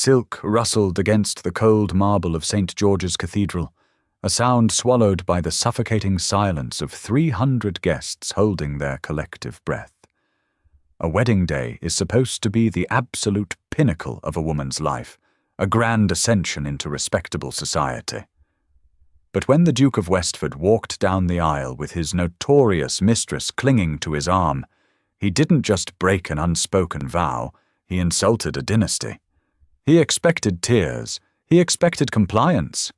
Silk rustled against the cold marble of St. George's Cathedral, a sound swallowed by the suffocating silence of 300 guests holding their collective breath. A wedding day is supposed to be the absolute pinnacle of a woman's life, a grand ascension into respectable society. But when the Duke of Westford walked down the aisle with his notorious mistress clinging to his arm, he didn't just break an unspoken vow, he insulted a dynasty. He expected tears, he expected compliance.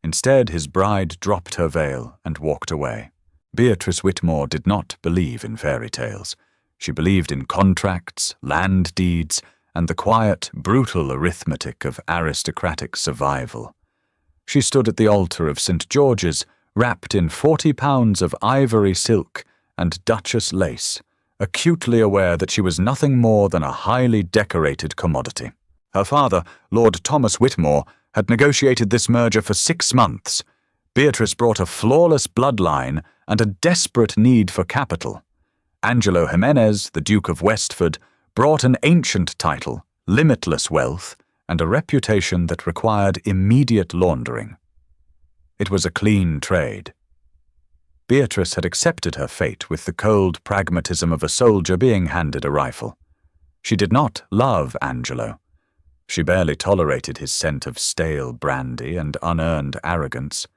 Instead, his bride dropped her veil and walked away. Beatrice Whitmore did not believe in fairy tales. She believed in contracts, land deeds, and the quiet, brutal arithmetic of aristocratic survival. She stood at the altar of St. George's, wrapped in 40 pounds of ivory silk and Duchess lace, acutely aware that she was nothing more than a highly decorated commodity. Her father, Lord Thomas Whitmore, had negotiated this merger for 6 months. Beatrice brought a flawless bloodline and a desperate need for capital. Angelo Jimenez, the Duke of Westford, brought an ancient title, limitless wealth, and a reputation that required immediate laundering. It was a clean trade. Beatrice had accepted her fate with the cold pragmatism of a soldier being handed a rifle. She did not love Angelo. She barely tolerated his scent of stale brandy and unearned arrogance.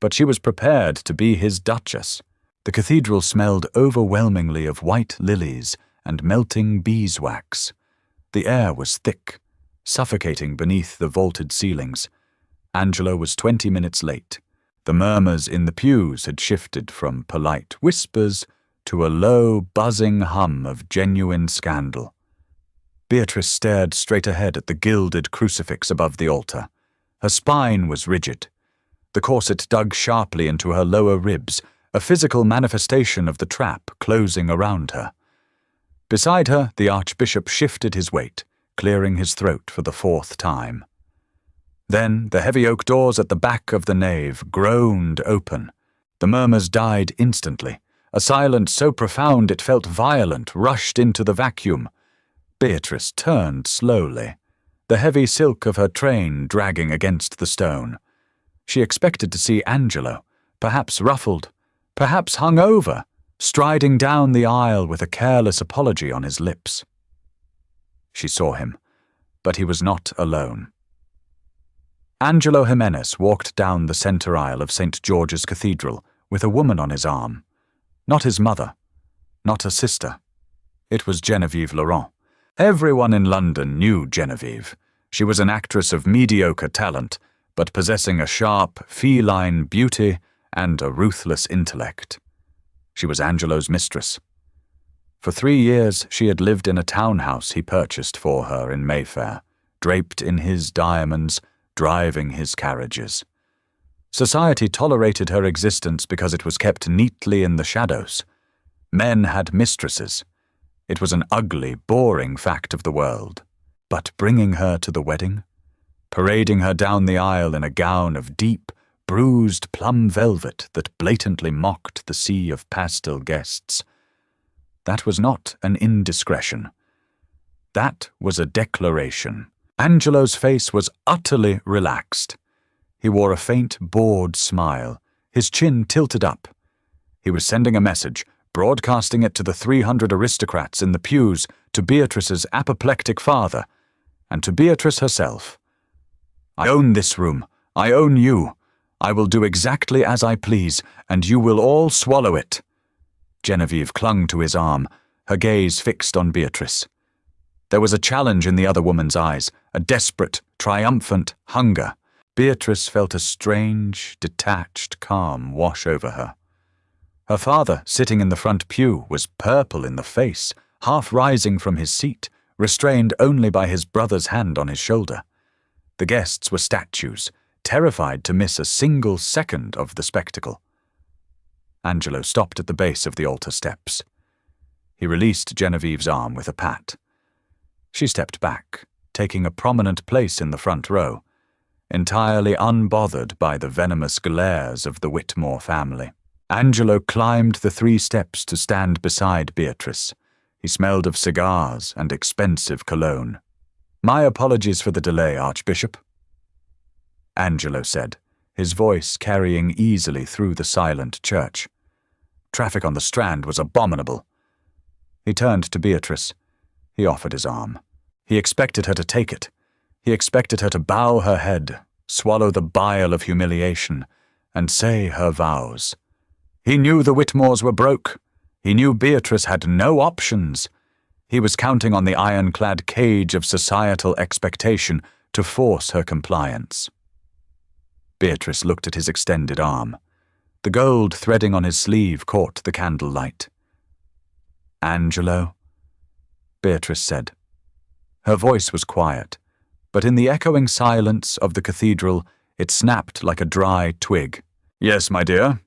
But she was prepared to be his Duchess. The cathedral smelled overwhelmingly of white lilies and melting beeswax. The air was thick, suffocating beneath the vaulted ceilings. Angelo was 20 minutes late. The murmurs in the pews had shifted from polite whispers to a low, buzzing hum of genuine scandal. Beatrice stared straight ahead at the gilded crucifix above the altar. Her spine was rigid. The corset dug sharply into her lower ribs, a physical manifestation of the trap closing around her. Beside her, the Archbishop shifted his weight, clearing his throat for the 4th time. Then the heavy oak doors at the back of the nave groaned open. The murmurs died instantly. A silence so profound it felt violent rushed into the vacuum. Beatrice turned slowly, the heavy silk of her train dragging against the stone. She expected to see Angelo, perhaps ruffled, perhaps hung over, striding down the aisle with a careless apology on his lips. She saw him, but he was not alone. Angelo Jimenez walked down the center aisle of St. George's Cathedral with a woman on his arm. Not his mother, not a sister. It was Genevieve Laurent. Everyone in London knew Genevieve. She was an actress of mediocre talent, but possessing a sharp, feline beauty and a ruthless intellect. She was Angelo's mistress. For 3 years she had lived in a townhouse he purchased for her in Mayfair, draped in his diamonds, driving his carriages. Society tolerated her existence because it was kept neatly in the shadows. Men had mistresses. It was an ugly, boring fact of the world. But bringing her to the wedding, parading her down the aisle in a gown of deep, bruised plum velvet that blatantly mocked the sea of pastel guests, that was not an indiscretion. That was a declaration. Angelo's face was utterly relaxed. He wore a faint, bored smile, his chin tilted up. He was sending a message, broadcasting it to the 300 aristocrats in the pews, to Beatrice's apoplectic father, and to Beatrice herself. I own this room. I own you. I will do exactly as I please, and you will all swallow it. Genevieve clung to his arm, her gaze fixed on Beatrice. There was a challenge in the other woman's eyes, a desperate, triumphant hunger. Beatrice felt a strange, detached calm wash over her. Her father, sitting in the front pew, was purple in the face, half rising from his seat, restrained only by his brother's hand on his shoulder. The guests were statues, terrified to miss a single second of the spectacle. Angelo stopped at the base of the altar steps. He released Genevieve's arm with a pat. She stepped back, taking a prominent place in the front row, entirely unbothered by the venomous glares of the Whitmore family. Angelo climbed the 3 steps to stand beside Beatrice. He smelled of cigars and expensive cologne. My apologies for the delay, Archbishop, Angelo said, his voice carrying easily through the silent church. Traffic on the Strand was abominable. He turned to Beatrice. He offered his arm. He expected her to take it. He expected her to bow her head, swallow the bile of humiliation, and say her vows. He knew the Whitmores were broke. He knew Beatrice had no options. He was counting on the ironclad cage of societal expectation to force her compliance. Beatrice looked at his extended arm. The gold threading on his sleeve caught the candlelight. "Angelo," Beatrice said. Her voice was quiet, but in the echoing silence of the cathedral, it snapped like a dry twig. "Yes, my dear,"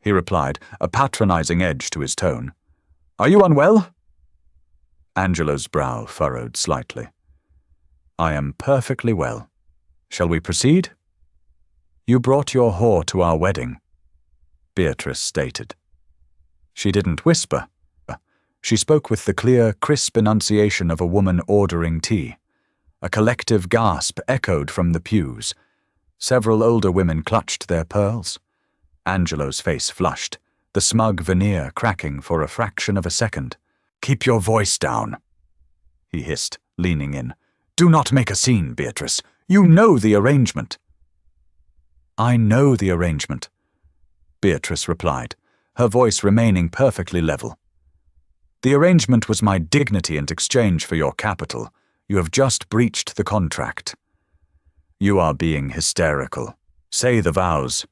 he replied, a patronizing edge to his tone. "Are you unwell?" Angelo's brow furrowed slightly. "I am perfectly well. Shall we proceed?" "You brought your whore to our wedding," Beatrice stated. She didn't whisper. She spoke with the clear, crisp enunciation of a woman ordering tea. A collective gasp echoed from the pews. Several older women clutched their pearls. Angelo's face flushed, the smug veneer cracking for a fraction of a second. "Keep your voice down," he hissed, leaning in. "Do not make a scene, Beatrice. You know the arrangement." "I know the arrangement," Beatrice replied, her voice remaining perfectly level. "The arrangement was my dignity in exchange for your capital. You have just breached the contract." "You are being hysterical. Say the vows."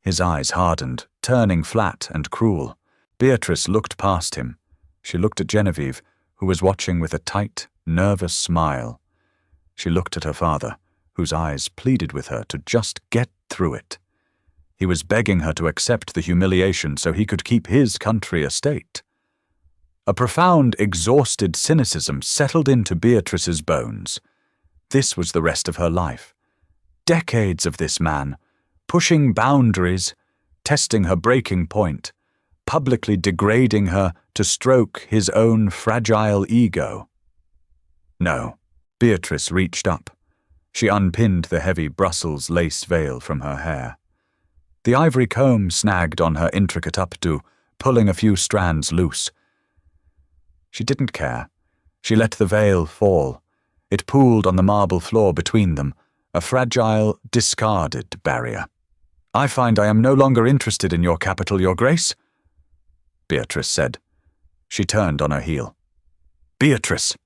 His eyes hardened, turning flat and cruel. Beatrice looked past him. She looked at Genevieve, who was watching with a tight, nervous smile. She looked at her father, whose eyes pleaded with her to just get through it. He was begging her to accept the humiliation so he could keep his country estate. A profound, exhausted cynicism settled into Beatrice's bones. This was the rest of her life. Decades of this man, pushing boundaries, testing her breaking point, publicly degrading her to stroke his own fragile ego. No, Beatrice reached up. She unpinned the heavy Brussels lace veil from her hair. The ivory comb snagged on her intricate updo, pulling a few strands loose. She didn't care. She let the veil fall. It pooled on the marble floor between them, a fragile, discarded barrier. "I find I am no longer interested in your capital, Your Grace," Beatrice said. She turned on her heel. "Beatrice!"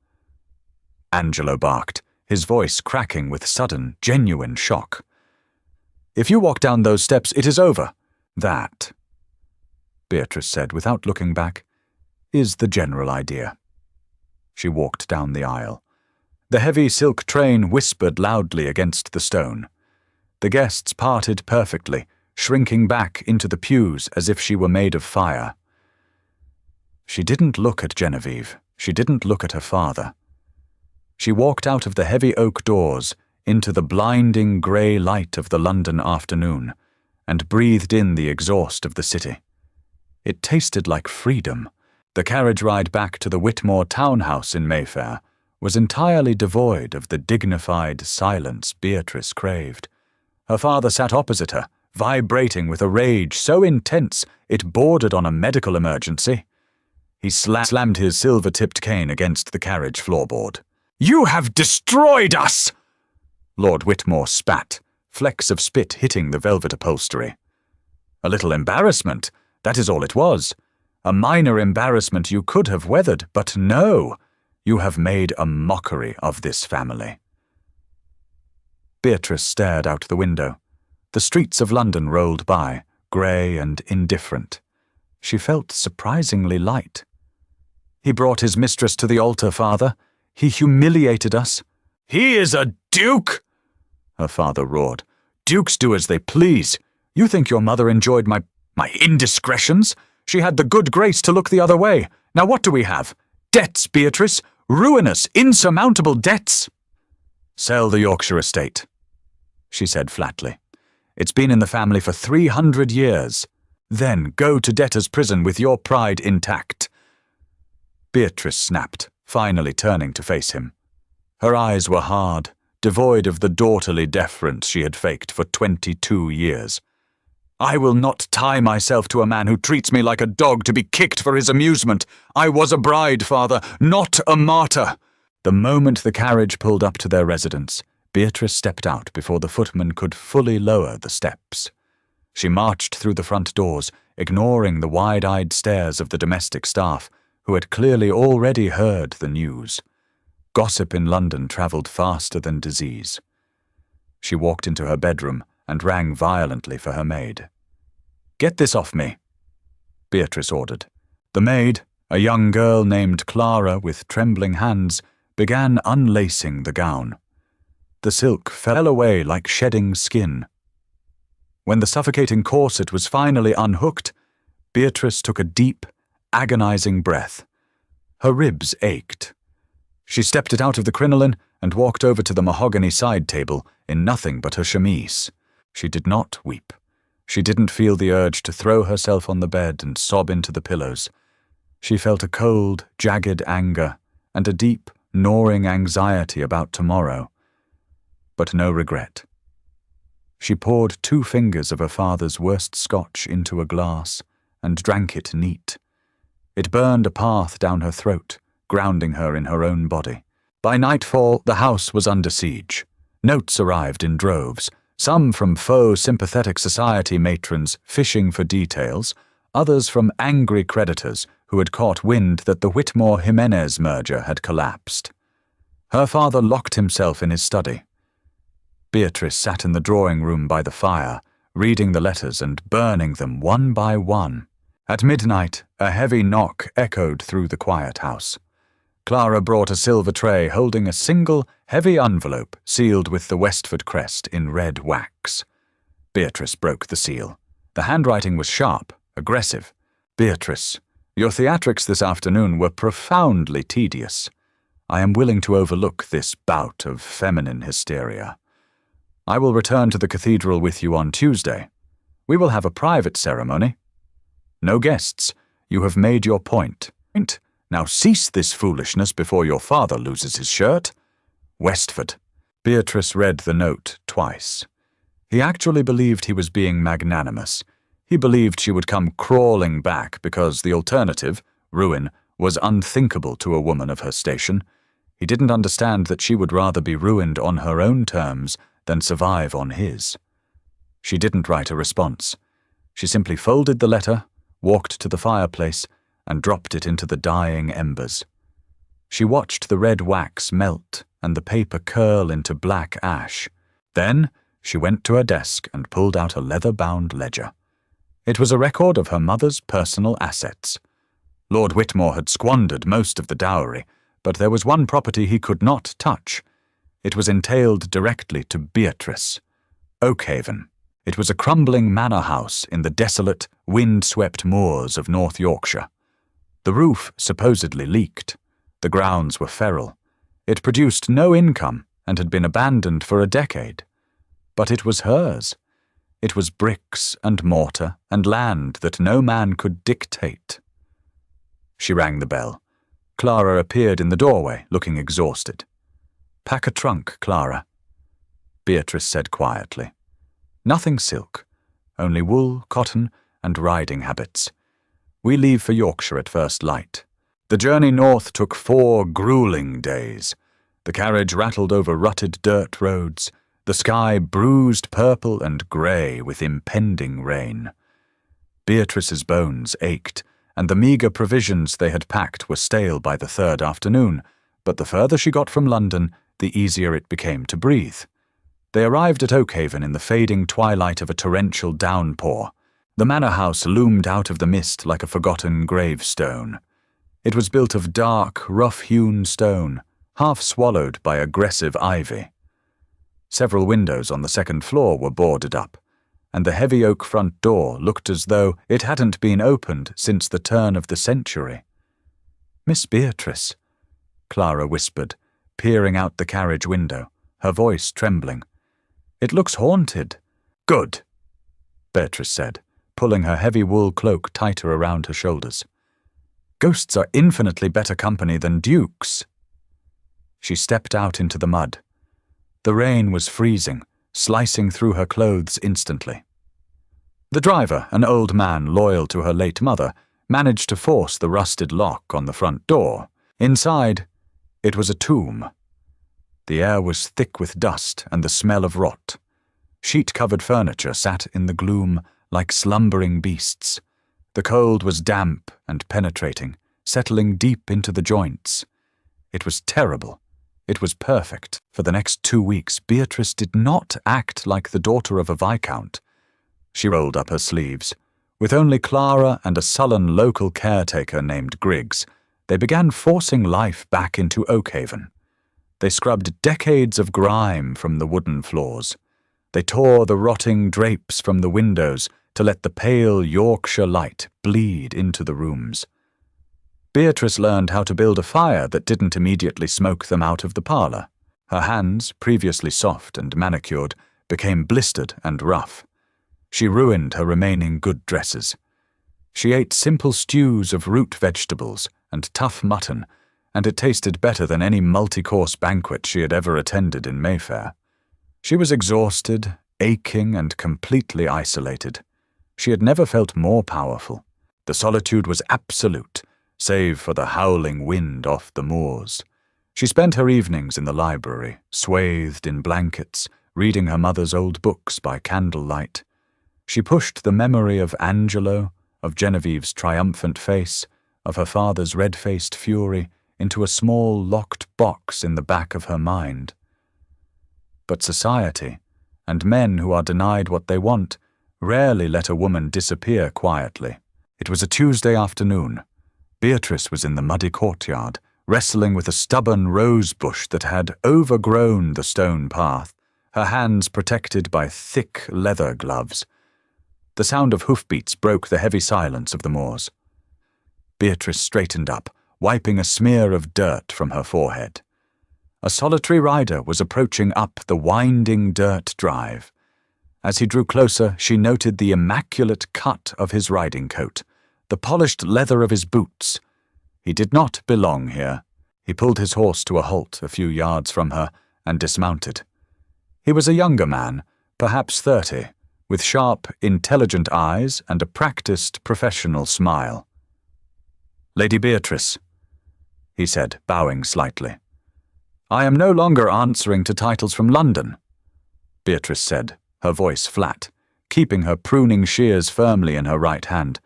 Angelo barked, his voice cracking with sudden, genuine shock. "If you walk down those steps, it is over. That," Beatrice said without looking back, "is the general idea." She walked down the aisle. The heavy silk train whispered loudly against the stone. The guests parted perfectly, shrinking back into the pews as if she were made of fire. She didn't look at Genevieve. She didn't look at her father. She walked out of the heavy oak doors into the blinding grey light of the London afternoon and breathed in the exhaust of the city. It tasted like freedom. The carriage ride back to the Whitmore townhouse in Mayfair was entirely devoid of the dignified silence Beatrice craved. Her father sat opposite her, vibrating with a rage so intense it bordered on a medical emergency. He slammed his silver-tipped cane against the carriage floorboard. "You have destroyed us!" Lord Whitmore spat, flecks of spit hitting the velvet upholstery. "A little embarrassment, that is all it was. A minor embarrassment you could have weathered, but no, you have made a mockery of this family." Beatrice stared out the window. The streets of London rolled by, grey and indifferent. She felt surprisingly light. "He brought his mistress to the altar, father. He humiliated us." "He is a duke!" her father roared. "Dukes do as they please. You think your mother enjoyed my indiscretions? She had the good grace to look the other way. Now what do we have? Debts, Beatrice. Ruinous, insurmountable debts." "Sell the Yorkshire estate," she said flatly. "It's been in the family for 300 years. Then go to debtor's prison with your pride intact." Beatrice snapped, finally turning to face him. Her eyes were hard, devoid of the daughterly deference she had faked for 22 years. "I will not tie myself to a man who treats me like a dog to be kicked for his amusement. I was a bride, father, not a martyr." The moment the carriage pulled up to their residence, Beatrice stepped out before the footman could fully lower the steps. She marched through the front doors, ignoring the wide-eyed stares of the domestic staff, who had clearly already heard the news. Gossip in London travelled faster than disease. She walked into her bedroom and rang violently for her maid. "Get this off me," Beatrice ordered. The maid, a young girl named Clara with trembling hands, began unlacing the gown. The silk fell away like shedding skin. When the suffocating corset was finally unhooked, Beatrice took a deep, agonizing breath. Her ribs ached. She stepped it out of the crinoline and walked over to the mahogany side table in nothing but her chemise. She did not weep. She didn't feel the urge to throw herself on the bed and sob into the pillows. She felt a cold, jagged anger and a deep, gnawing anxiety about tomorrow, but no regret. She poured 2 fingers of her father's worst scotch into a glass and drank it neat. It burned a path down her throat, grounding her in her own body. By nightfall, the house was under siege. Notes arrived in droves, some from faux sympathetic society matrons fishing for details, others from angry creditors who had caught wind that the Whitmore-Jimenez merger had collapsed. Her father locked himself in his study. Beatrice sat in the drawing-room by the fire, reading the letters and burning them one by one. At midnight, a heavy knock echoed through the quiet house. Clara brought a silver tray holding a single, heavy envelope sealed with the Westford crest in red wax. Beatrice broke the seal. The handwriting was sharp, aggressive. "Beatrice, your theatrics this afternoon were profoundly tedious. I am willing to overlook this bout of feminine hysteria. I will return to the cathedral with you on Tuesday. We will have a private ceremony. No guests. You have made your point. Now cease this foolishness before your father loses his shirt. Westford." Beatrice read the note twice. He actually believed he was being magnanimous. He believed she would come crawling back because the alternative, ruin, was unthinkable to a woman of her station. He didn't understand that she would rather be ruined on her own terms than survive on his. She didn't write a response. She simply folded the letter, walked to the fireplace, and dropped it into the dying embers. She watched the red wax melt and the paper curl into black ash. Then she went to her desk and pulled out a leather-bound ledger. It was a record of her mother's personal assets. Lord Whitmore had squandered most of the dowry, but there was one property he could not touch. It was entailed directly to Beatrice. Oakhaven. It was a crumbling manor house in the desolate, wind-swept moors of North Yorkshire. The roof supposedly leaked. The grounds were feral. It produced no income and had been abandoned for a decade. But it was hers. It was bricks and mortar and land that no man could dictate. She rang the bell. Clara appeared in the doorway, looking exhausted. "Pack a trunk, Clara," Beatrice said quietly. "Nothing silk, only wool, cotton, and riding habits. We leave for Yorkshire at first light." The journey north took 4 grueling days. The carriage rattled over rutted dirt roads, the sky bruised purple and grey with impending rain. Beatrice's bones ached, and the meagre provisions they had packed were stale by the 3rd afternoon, but the further she got from London, the easier it became to breathe. They arrived at Oakhaven in the fading twilight of a torrential downpour. The manor house loomed out of the mist like a forgotten gravestone. It was built of dark, rough-hewn stone, half swallowed by aggressive ivy. Several windows on the 2nd floor were boarded up, and the heavy oak front door looked as though it hadn't been opened since the turn of the century. "Miss Beatrice," Clara whispered, peering out the carriage window, her voice trembling. "It looks haunted." "Good," Beatrice said, pulling her heavy wool cloak tighter around her shoulders. "Ghosts are infinitely better company than dukes." She stepped out into the mud. The rain was freezing, slicing through her clothes instantly. The driver, an old man loyal to her late mother, managed to force the rusted lock on the front door. Inside, it was a tomb. The air was thick with dust and the smell of rot. Sheet-covered furniture sat in the gloom like slumbering beasts. The cold was damp and penetrating, settling deep into the joints. It was terrible. It was perfect. For the next 2 weeks, Beatrice did not act like the daughter of a viscount. She rolled up her sleeves. With only Clara and a sullen local caretaker named Griggs, they began forcing life back into Oakhaven. They scrubbed decades of grime from the wooden floors. They tore the rotting drapes from the windows to let the pale Yorkshire light bleed into the rooms. Beatrice learned how to build a fire that didn't immediately smoke them out of the parlour. Her hands, previously soft and manicured, became blistered and rough. She ruined her remaining good dresses. She ate simple stews of root vegetables and tough mutton, and it tasted better than any multi-course banquet she had ever attended in Mayfair. She was exhausted, aching, and completely isolated. She had never felt more powerful. The solitude was absolute, save for the howling wind off the moors. She spent her evenings in the library, swathed in blankets, reading her mother's old books by candlelight. She pushed the memory of Angelo, of Genevieve's triumphant face, of her father's red-faced fury, into a small locked box in the back of her mind. But society, and men who are denied what they want, rarely let a woman disappear quietly. It was a Tuesday afternoon. Beatrice was in the muddy courtyard, wrestling with a stubborn rose bush that had overgrown the stone path, her hands protected by thick leather gloves. The sound of hoofbeats broke the heavy silence of the moors. Beatrice straightened up, wiping a smear of dirt from her forehead. A solitary rider was approaching up the winding dirt drive. As he drew closer, she noted the immaculate cut of his riding coat, the polished leather of his boots. He did not belong here. He pulled his horse to a halt a few yards from her and dismounted. He was a younger man, perhaps 30, with sharp, intelligent eyes and a practiced, professional smile. "Lady Beatrice," he said, bowing slightly. "I am no longer answering to titles from London," Beatrice said, her voice flat, keeping her pruning shears firmly in her right hand.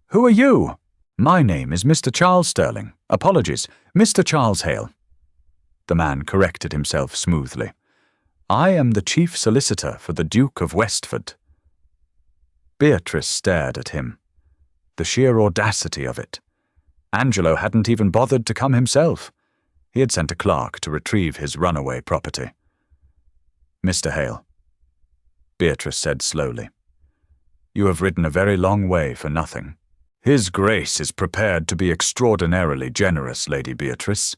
"Who are you?" "My name is Mr. Charles Sterling. Apologies, Mr. Charles Hale." The man corrected himself smoothly. "I am the chief solicitor for the Duke of Westford." Beatrice stared at him. The sheer audacity of it. Angelo hadn't even bothered to come himself. He had sent a clerk to retrieve his runaway property. "Mr. Hale," Beatrice said slowly, "you have ridden a very long way for nothing." "His Grace is prepared to be extraordinarily generous, Lady Beatrice,"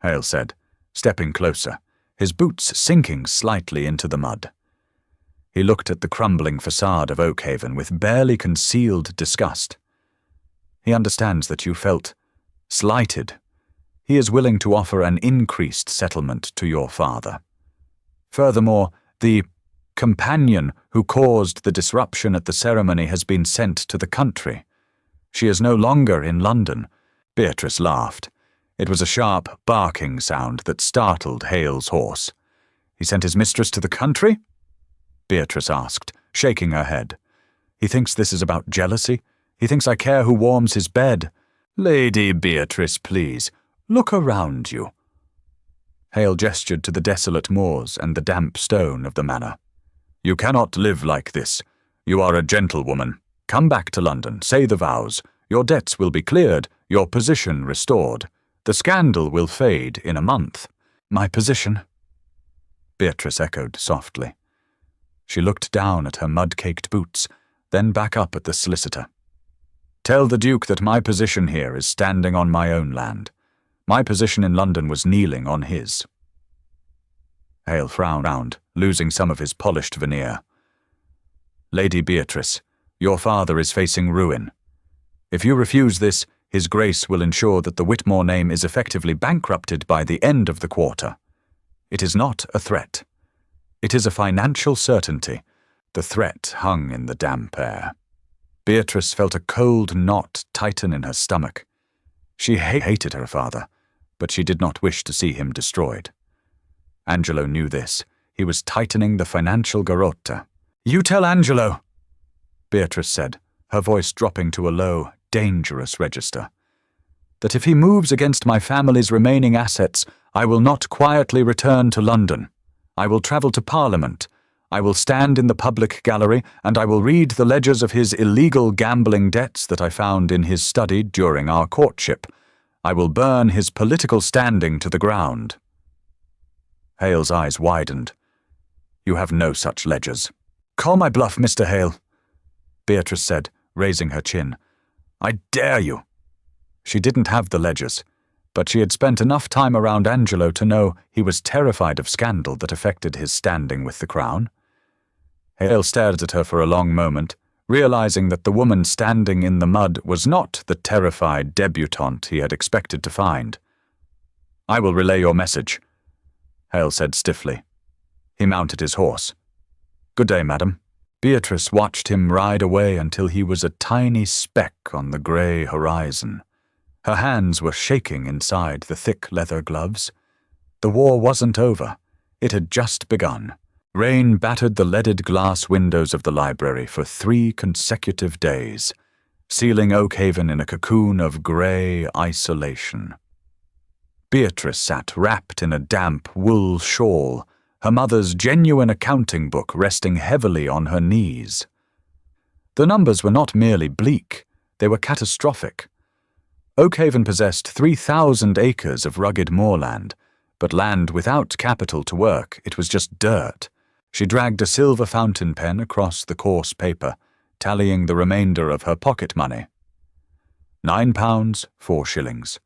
Hale said, stepping closer, his boots sinking slightly into the mud. He looked at the crumbling facade of Oakhaven with barely concealed disgust. "He understands that you felt slighted. He is willing to offer an increased settlement to your father. Furthermore, the companion who caused the disruption at the ceremony has been sent to the country. She is no longer in London." Beatrice laughed. It was a sharp, barking sound that startled Hale's horse. "He sent his mistress to the country?" Beatrice asked, shaking her head. "He thinks this is about jealousy? He thinks I care who warms his bed." "Lady Beatrice, please, look around you." Hale gestured to the desolate moors and the damp stone of the manor. "You cannot live like this. You are a gentlewoman. Come back to London, say the vows. Your debts will be cleared, your position restored. The scandal will fade in a month." "My position?" Beatrice echoed softly. She looked down at her mud-caked boots, then back up at the solicitor. "Tell the Duke that my position here is standing on my own land. My position in London was kneeling on his." Hale frowned, losing some of his polished veneer. "Lady Beatrice, your father is facing ruin. If you refuse this, His Grace will ensure that the Whitmore name is effectively bankrupted by the end of the quarter. It is not a threat. It is a financial certainty. The threat hung in the damp air. Beatrice felt a cold knot tighten in her stomach. She hated her father, but she did not wish to see him destroyed. Angelo knew this. He was tightening the financial garrote. "You tell Angelo," Beatrice said, her voice dropping to a low, dangerous register, "that if he moves against my family's remaining assets, I will not quietly return to London. I will travel to Parliament. I will stand in the public gallery, and I will read the ledgers of his illegal gambling debts that I found in his study during our courtship. I will burn his political standing to the ground." Hale's eyes widened. "You have no such ledgers." "Call my bluff, Mr. Hale," Beatrice said, raising her chin. "I dare you." She didn't have the ledgers, but she had spent enough time around Angelo to know he was terrified of scandal that affected his standing with the crown. Hale stared at her for a long moment, realizing that the woman standing in the mud was not the terrified debutante he had expected to find. "I will relay your message," Hale said stiffly. He mounted his horse. "Good day, madam." Beatrice watched him ride away until he was a tiny speck on the grey horizon. Her hands were shaking inside the thick leather gloves. The war wasn't over. It had just begun. Rain battered the leaded glass windows of the library for 3 consecutive days, sealing Oakhaven in a cocoon of grey isolation. Beatrice sat wrapped in a damp wool shawl, her mother's genuine accounting book resting heavily on her knees. The numbers were not merely bleak, they were catastrophic. Oakhaven possessed 3,000 acres of rugged moorland, but land without capital to work, it was just dirt. She dragged a silver fountain pen across the coarse paper, tallying the remainder of her pocket money. £9, 4 shillings.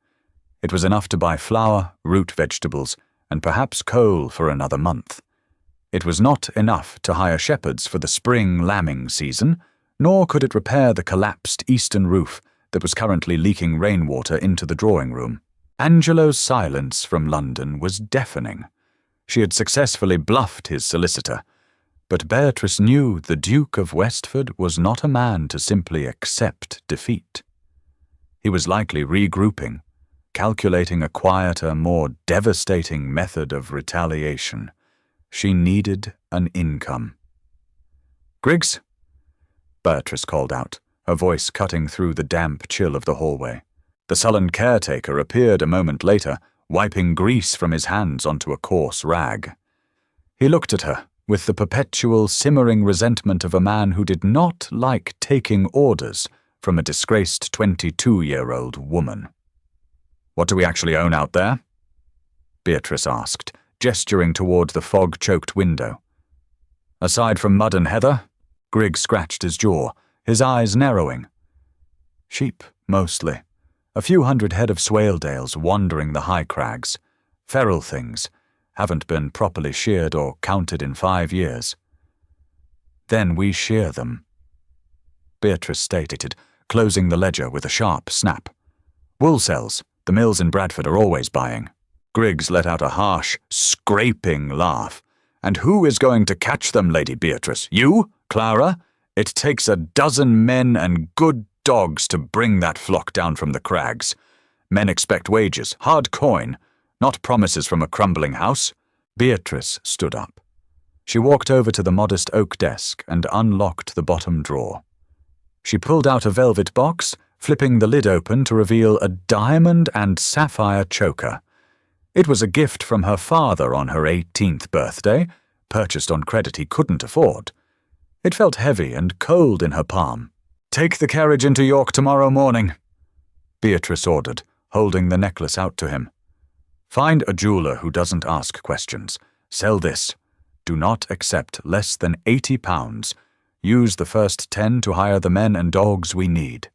It was enough to buy flour, root vegetables, and perhaps coal for another month. It was not enough to hire shepherds for the spring lambing season, nor could it repair the collapsed eastern roof that was currently leaking rainwater into the drawing room. Angelo's silence from London was deafening. She had successfully bluffed his solicitor, but Beatrice knew the Duke of Westford was not a man to simply accept defeat. He was likely regrouping, calculating a quieter, more devastating method of retaliation. She needed an income. "Griggs?" Beatrice called out, her voice cutting through the damp chill of the hallway. The sullen caretaker appeared a moment later, wiping grease from his hands onto a coarse rag. He looked at her with the perpetual simmering resentment of a man who did not like taking orders from a disgraced 22-year-old woman. "What do we actually own out there?" Beatrice asked, gesturing toward the fog-choked window. "Aside from mud and heather?" Griggs scratched his jaw, his eyes narrowing. "Sheep, mostly. A few hundred head of swaledales wandering the high crags. Feral things, haven't been properly sheared or counted in 5 years. Then we shear them," Beatrice stated, closing the ledger with a sharp snap. "Wool cells, the mills in Bradford are always buying." Griggs let out a harsh, scraping laugh. "And who is going to catch them, Lady Beatrice? You? Clara? It takes a dozen men and good dogs to bring that flock down from the crags. Men expect wages, hard coin, not promises from a crumbling house." Beatrice stood up. She walked over to the modest oak desk and unlocked the bottom drawer. She pulled out a velvet box, flipping the lid open to reveal a diamond and sapphire choker. It was a gift from her father on her 18th birthday, purchased on credit he couldn't afford. It felt heavy and cold in her palm. "Take the carriage into York tomorrow morning," Beatrice ordered, holding the necklace out to him. "Find a jeweler who doesn't ask questions. Sell this. Do not accept less than £80. Use the first 10 to hire the men and dogs we need.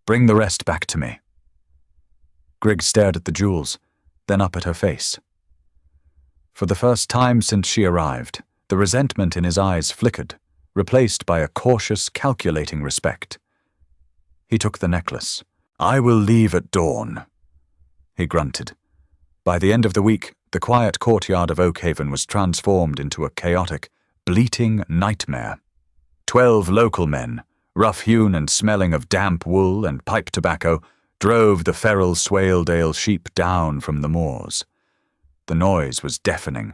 Bring the rest back to me." Griggs stared at the jewels, then up at her face. For the first time since she arrived, the resentment in his eyes flickered, replaced by a cautious, calculating respect. He took the necklace, "I will leave at dawn," he grunted. By the end of the week, the quiet courtyard of Oakhaven was transformed into a chaotic, bleating nightmare. 12 local men, rough-hewn and smelling of damp wool and pipe tobacco, drove the feral Swaledale sheep down from the moors. The noise was deafening.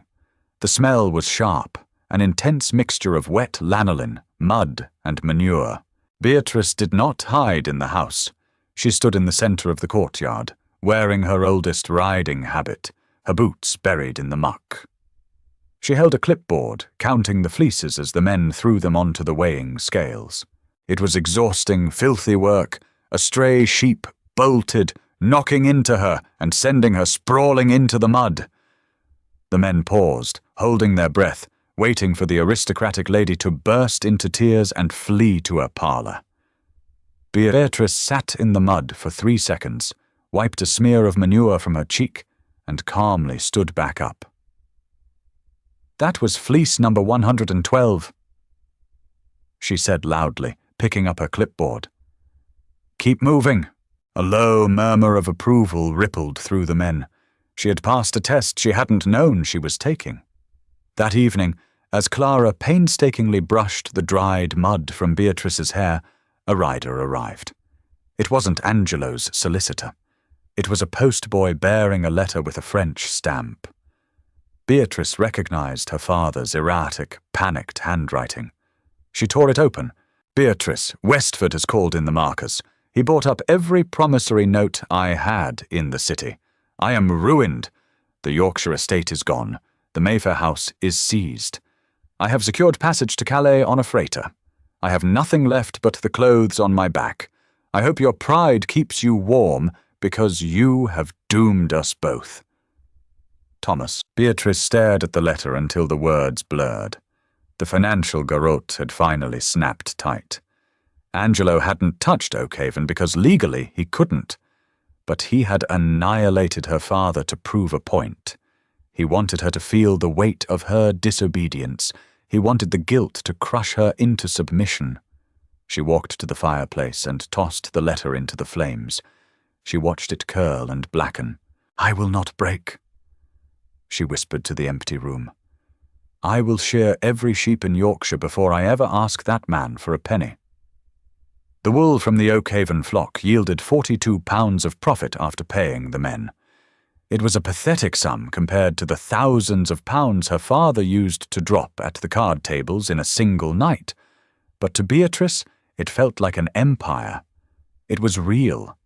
The smell was sharp, an intense mixture of wet lanolin, mud, and manure. Beatrice did not hide in the house. She stood in the center of the courtyard, wearing her oldest riding habit, her boots buried in the muck. She held a clipboard, counting the fleeces as the men threw them onto the weighing scales. It was exhausting, filthy work. A stray sheep bolted, knocking into her and sending her sprawling into the mud. The men paused, holding their breath, waiting for the aristocratic lady to burst into tears and flee to her parlor. Beatrice sat in the mud for 3 seconds, wiped a smear of manure from her cheek, and calmly stood back up. "That was fleece number 112, she said loudly, picking up her clipboard. "Keep moving." A low murmur of approval rippled through the men. She had passed a test she hadn't known she was taking. That evening, as Clara painstakingly brushed the dried mud from Beatrice's hair, a rider arrived. It wasn't Angelo's solicitor. It was a postboy bearing a letter with a French stamp. Beatrice recognized her father's erratic, panicked handwriting. She tore it open. "Beatrice, Westford has called in the markers. He bought up every promissory note I had in the city. I am ruined. The Yorkshire estate is gone. The Mayfair house is seized. I have secured passage to Calais on a freighter. I have nothing left but the clothes on my back. I hope your pride keeps you warm, because you have doomed us both. Thomas. Beatrice stared at the letter until the words blurred. The financial garrote had finally snapped tight. Angelo hadn't touched Oakhaven because legally he couldn't, but he had annihilated her father to prove a point. He wanted her to feel the weight of her disobedience. He wanted the guilt to crush her into submission. She walked to the fireplace and tossed the letter into the flames. She watched it curl and blacken. "I will not break," she whispered to the empty room. "I will shear every sheep in Yorkshire before I ever ask that man for a penny." The wool from the Oakhaven flock yielded £42 of profit after paying the men. It was a pathetic sum compared to the thousands of pounds her father used to drop at the card tables in a single night. But to Beatrice, it felt like an empire. It was real.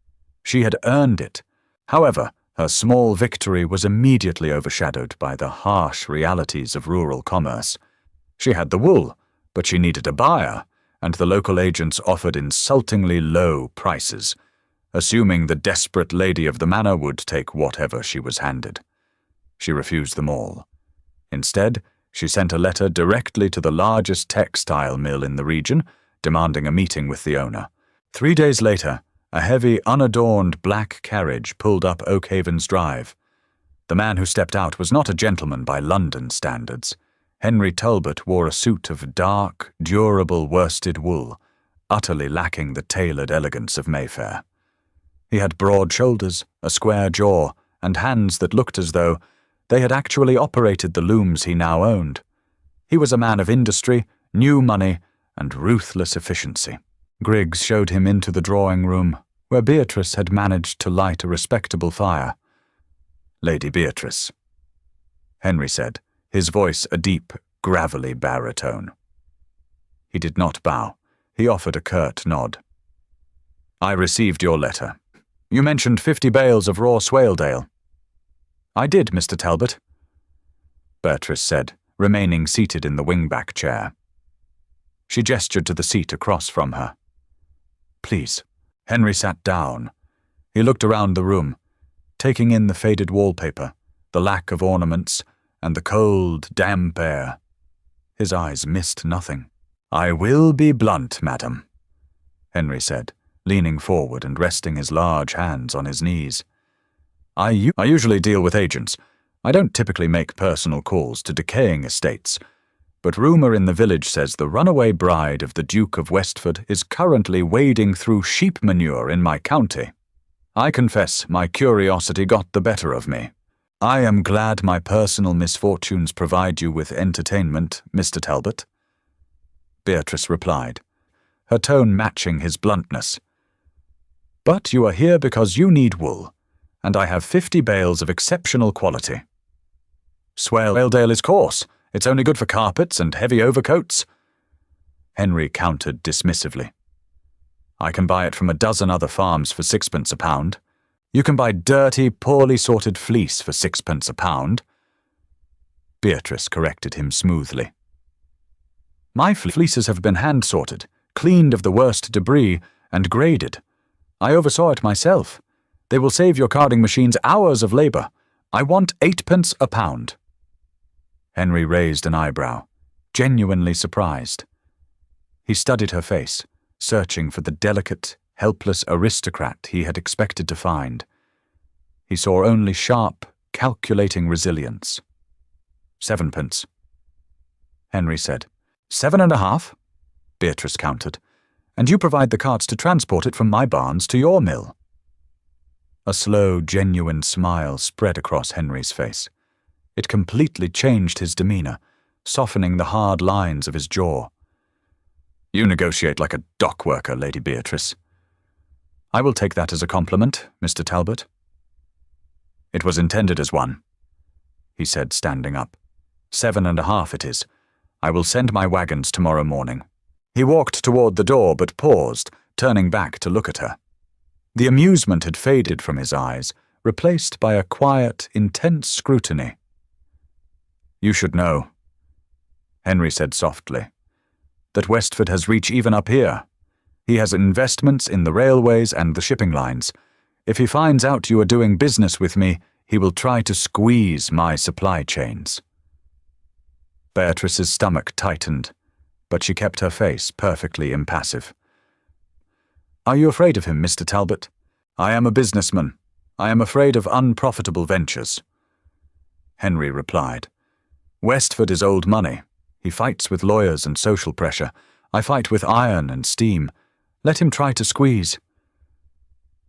She had earned it. However, her small victory was immediately overshadowed by the harsh realities of rural commerce. She had the wool, but she needed a buyer, and the local agents offered insultingly low prices, assuming the desperate lady of the manor would take whatever she was handed. She refused them all. Instead, she sent a letter directly to the largest textile mill in the region, demanding a meeting with the owner. 3 days later, a heavy, unadorned black carriage pulled up Oakhaven's drive. The man who stepped out was not a gentleman by London standards. Henry Talbot wore a suit of dark, durable worsted wool, utterly lacking the tailored elegance of Mayfair. He had broad shoulders, a square jaw, and hands that looked as though they had actually operated the looms he now owned. He was a man of industry, new money, and ruthless efficiency. Griggs showed him into the drawing room, where Beatrice had managed to light a respectable fire. "Lady Beatrice," Henry said, his voice a deep, gravelly baritone. He did not bow. He offered a curt nod. "I received your letter. You mentioned 50 bales of raw Swaledale." "I did, Mr. Talbot," Beatrice said, remaining seated in the wingback chair. She gestured to the seat across from her. "Please." Henry sat down. He looked around the room, taking in the faded wallpaper, the lack of ornaments, and the cold, damp air. His eyes missed nothing. "I will be blunt, madam," Henry said, leaning forward and resting his large hands on his knees. I usually deal with agents. I don't typically make personal calls to decaying estates, but rumour in the village says the runaway bride of the Duke of Westford is currently wading through sheep manure in my county." I confess my curiosity got the better of me. I am glad my personal misfortunes provide you with entertainment, Mr. Talbot, Beatrice replied, her tone matching his bluntness. But you are here because you need wool, and I have 50 bales of exceptional quality. Swaledale is coarse. It's only good for carpets and heavy overcoats. Henry countered dismissively. I can buy it from a dozen other farms for 6p a pound. You can buy dirty, poorly sorted fleece for 6p a pound. Beatrice corrected him smoothly. My fleeces have been hand-sorted, cleaned of the worst debris, and graded. I oversaw it myself. They will save your carding machines hours of labor. I want 8p a pound. Henry raised an eyebrow, genuinely surprised. He studied her face, searching for the delicate, helpless aristocrat he had expected to find. He saw only sharp, calculating resilience. 7p. Henry said. 7.5, Beatrice countered, and you provide the carts to transport it from my barns to your mill. A slow, genuine smile spread across Henry's face. It completely changed his demeanor, softening the hard lines of his jaw. You negotiate like a dock worker, Lady Beatrice. I will take that as a compliment, Mr. Talbot. It was intended as one, he said, standing up. 7.5 it is. I will send my wagons tomorrow morning. He walked toward the door but paused, turning back to look at her. The amusement had faded from his eyes, replaced by a quiet, intense scrutiny. You should know, Henry said softly, that Westford has reach even up here. He has investments in the railways and the shipping lines. If he finds out you are doing business with me, he will try to squeeze my supply chains. Beatrice's stomach tightened, but she kept her face perfectly impassive. Are you afraid of him, Mr. Talbot? I am a businessman. I am afraid of unprofitable ventures. Henry replied. Westford is old money. He fights with lawyers and social pressure. I fight with iron and steam. Let him try to squeeze.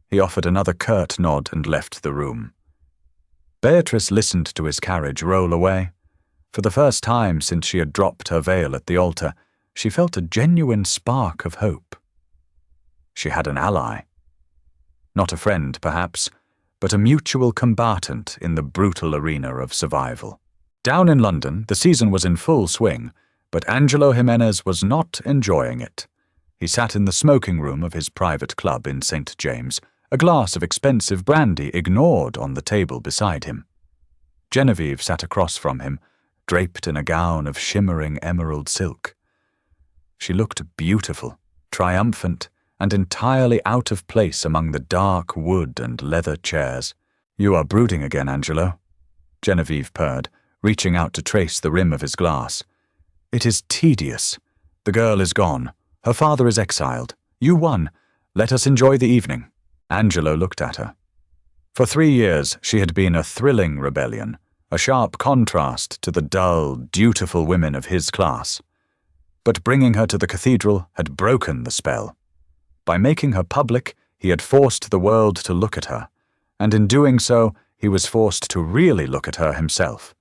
He offered another curt nod and left the room. Beatrice listened to his carriage roll away. For the first time since she had dropped her veil at the altar, she felt a genuine spark of hope. She had an ally. Not a friend, perhaps, but a mutual combatant in the brutal arena of survival. Down in London, the season was in full swing, but Angelo Jimenez was not enjoying it. He sat in the smoking room of his private club in St. James, a glass of expensive brandy ignored on the table beside him. Genevieve sat across from him, draped in a gown of shimmering emerald silk. She looked beautiful, triumphant, and entirely out of place among the dark wood and leather chairs. You are brooding again, Angelo, Genevieve purred, reaching out to trace the rim of his glass. It is tedious. The girl is gone. Her father is exiled. You won. Let us enjoy the evening. Angelo looked at her. For 3 years she had been a thrilling rebellion, a sharp contrast to the dull, dutiful women of his class. But bringing her to the cathedral had broken the spell. By making her public, he had forced the world to look at her, and in doing so, he was forced to really look at her himself.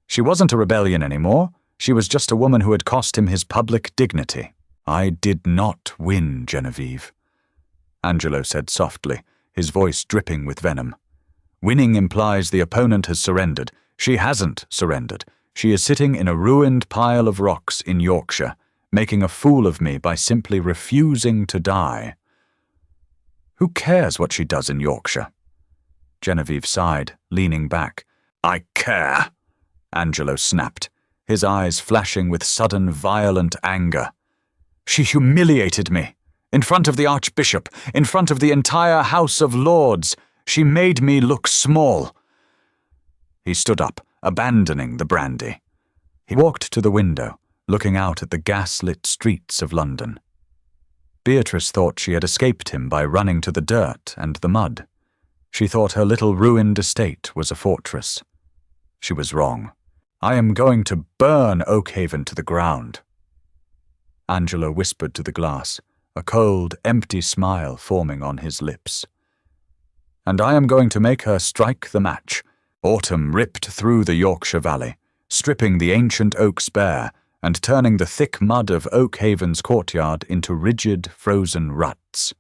She wasn't a rebellion anymore. She was just a woman who had cost him his public dignity. I did not win, Genevieve, Angelo said softly, his voice dripping with venom. Winning implies the opponent has surrendered. She hasn't surrendered. She is sitting in a ruined pile of rocks in Yorkshire, making a fool of me by simply refusing to die. Who cares what she does in Yorkshire? Genevieve sighed, leaning back. I care, Angelo snapped, his eyes flashing with sudden violent anger. She humiliated me. In front of the Archbishop, in front of the entire House of Lords. She made me look small. He stood up, abandoning the brandy. He walked to the window, looking out at the gas-lit streets of London. Beatrice thought she had escaped him by running to the dirt and the mud. She thought her little ruined estate was a fortress. She was wrong. I am going to burn Oakhaven to the ground. Angelo whispered to the glass, a cold, empty smile forming on his lips. and I am going to make her strike the match. Autumn ripped through the Yorkshire Valley, stripping the ancient oaks bare and turning the thick mud of Oakhaven's courtyard into rigid, frozen ruts.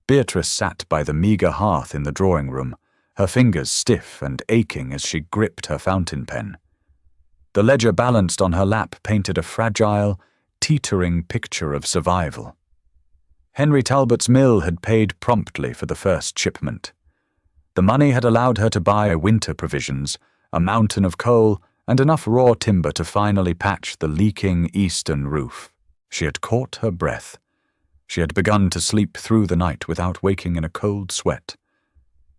Beatrice sat by the meagre hearth in the drawing-room, her fingers stiff and aching as she gripped her fountain pen. The ledger balanced on her lap painted a fragile, teetering picture of survival. Henry Talbot's mill had paid promptly for the first shipment. The money had allowed her to buy winter provisions, a mountain of coal, and enough raw timber to finally patch the leaking eastern roof. She had caught her breath. She had begun to sleep through the night without waking in a cold sweat.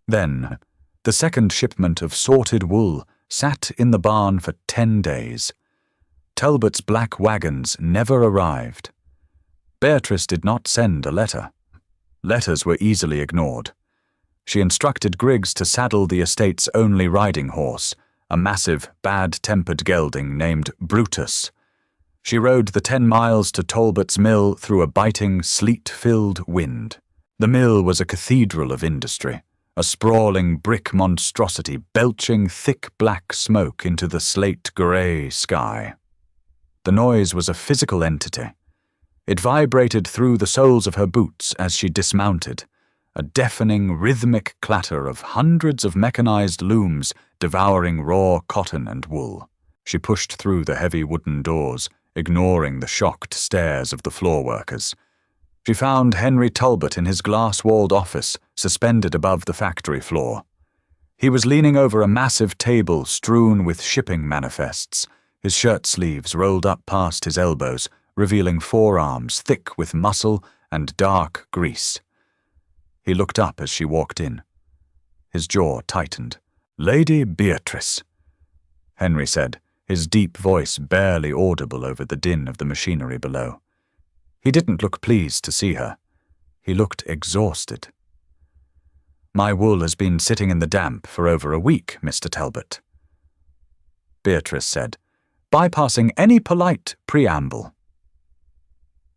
Then, the second shipment of sorted wool sat in the barn for 10 days. Talbot's black wagons never arrived. Beatrice did not send a letter. Letters were easily ignored. She instructed Griggs to saddle the estate's only riding horse, a massive, bad-tempered gelding named Brutus. She rode the 10 miles to Talbot's mill through a biting, sleet-filled wind. The mill was a cathedral of industry, a sprawling brick monstrosity belching thick black smoke into the slate-grey sky. The noise was a physical entity. It vibrated through the soles of her boots as she dismounted, a deafening, rhythmic clatter of hundreds of mechanized looms devouring raw cotton and wool. She pushed through the heavy wooden doors, ignoring the shocked stares of the floor workers. She found Henry Talbot in his glass-walled office, suspended above the factory floor. He was leaning over a massive table strewn with shipping manifests, his shirt sleeves rolled up past his elbows, revealing forearms thick with muscle and dark grease. He looked up as she walked in. His jaw tightened. "Lady Beatrice," Henry said, his deep voice barely audible over the din of the machinery below. He didn't look pleased to see her. He looked exhausted. "My wool has been sitting in the damp for over a week, Mr. Talbot," Beatrice said, bypassing any polite preamble.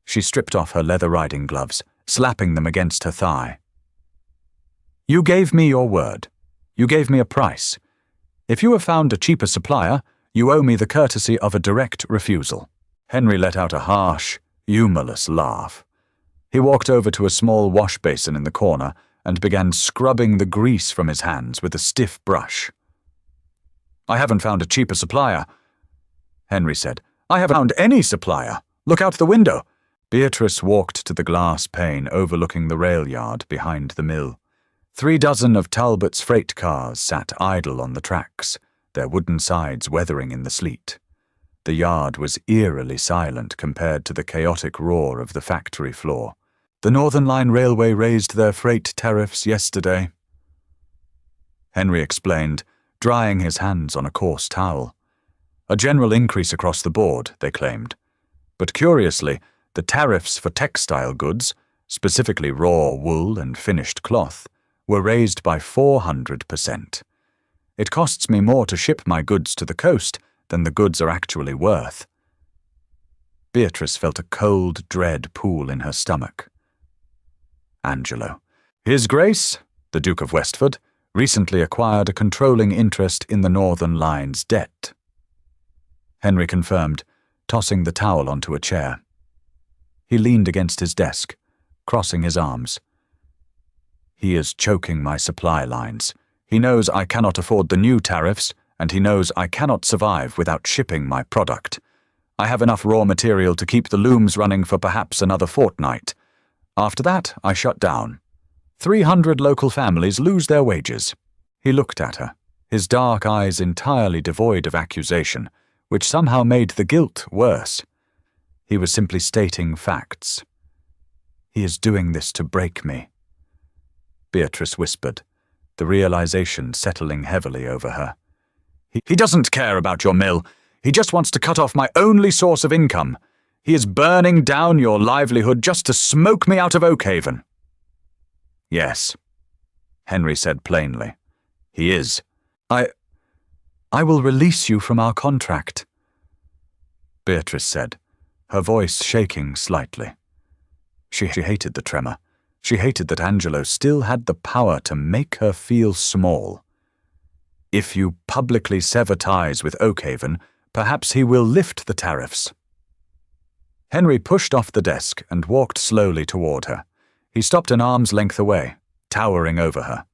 She stripped off her leather riding gloves, slapping them against her thigh. "You gave me your word. You gave me a price. If you have found a cheaper supplier, you owe me the courtesy of a direct refusal." Henry let out a harsh, humorless laugh. He walked over to a small wash basin in the corner and began scrubbing the grease from his hands with a stiff brush. "I haven't found a cheaper supplier," Henry said. "I haven't found any supplier. Look out the window." Beatrice walked to the glass pane overlooking the rail yard behind the mill. 36 of Talbot's freight cars sat idle on the tracks, their wooden sides weathering in the sleet. The yard was eerily silent compared to the chaotic roar of the factory floor. "The Northern Line Railway raised their freight tariffs yesterday," Henry explained, drying his hands on a coarse towel. "A general increase across the board," they claimed. But curiously, the tariffs for textile goods, specifically raw wool and finished cloth, were raised by 400%. "It costs me more to ship my goods to the coast than the goods are actually worth." Beatrice felt a cold dread pool in her stomach. Angelo. "His Grace, the Duke of Westford, recently acquired a controlling interest in the Northern Line's debt," Henry confirmed, tossing the towel onto a chair. He leaned against his desk, crossing his arms. "He is choking my supply lines. He knows I cannot afford the new tariffs, and he knows I cannot survive without shipping my product. I have enough raw material to keep the looms running for perhaps another fortnight. After that, I shut down. 300 local families lose their wages." He looked at her, his dark eyes entirely devoid of accusation, which somehow made the guilt worse. He was simply stating facts. "He is doing this to break me," Beatrice whispered, the realization settling heavily over her. He doesn't care about your mill. He just wants to cut off my only source of income. He is burning down your livelihood just to smoke me out of Oakhaven." "Yes," Henry said plainly. "He is. I will release you from our contract," Beatrice said, her voice shaking slightly. She hated the tremor. She hated that Angelo still had the power to make her feel small. If you publicly sever ties with Oakhaven, perhaps he will lift the tariffs. Henry pushed off the desk and walked slowly toward her. He stopped an arm's length away, towering over her.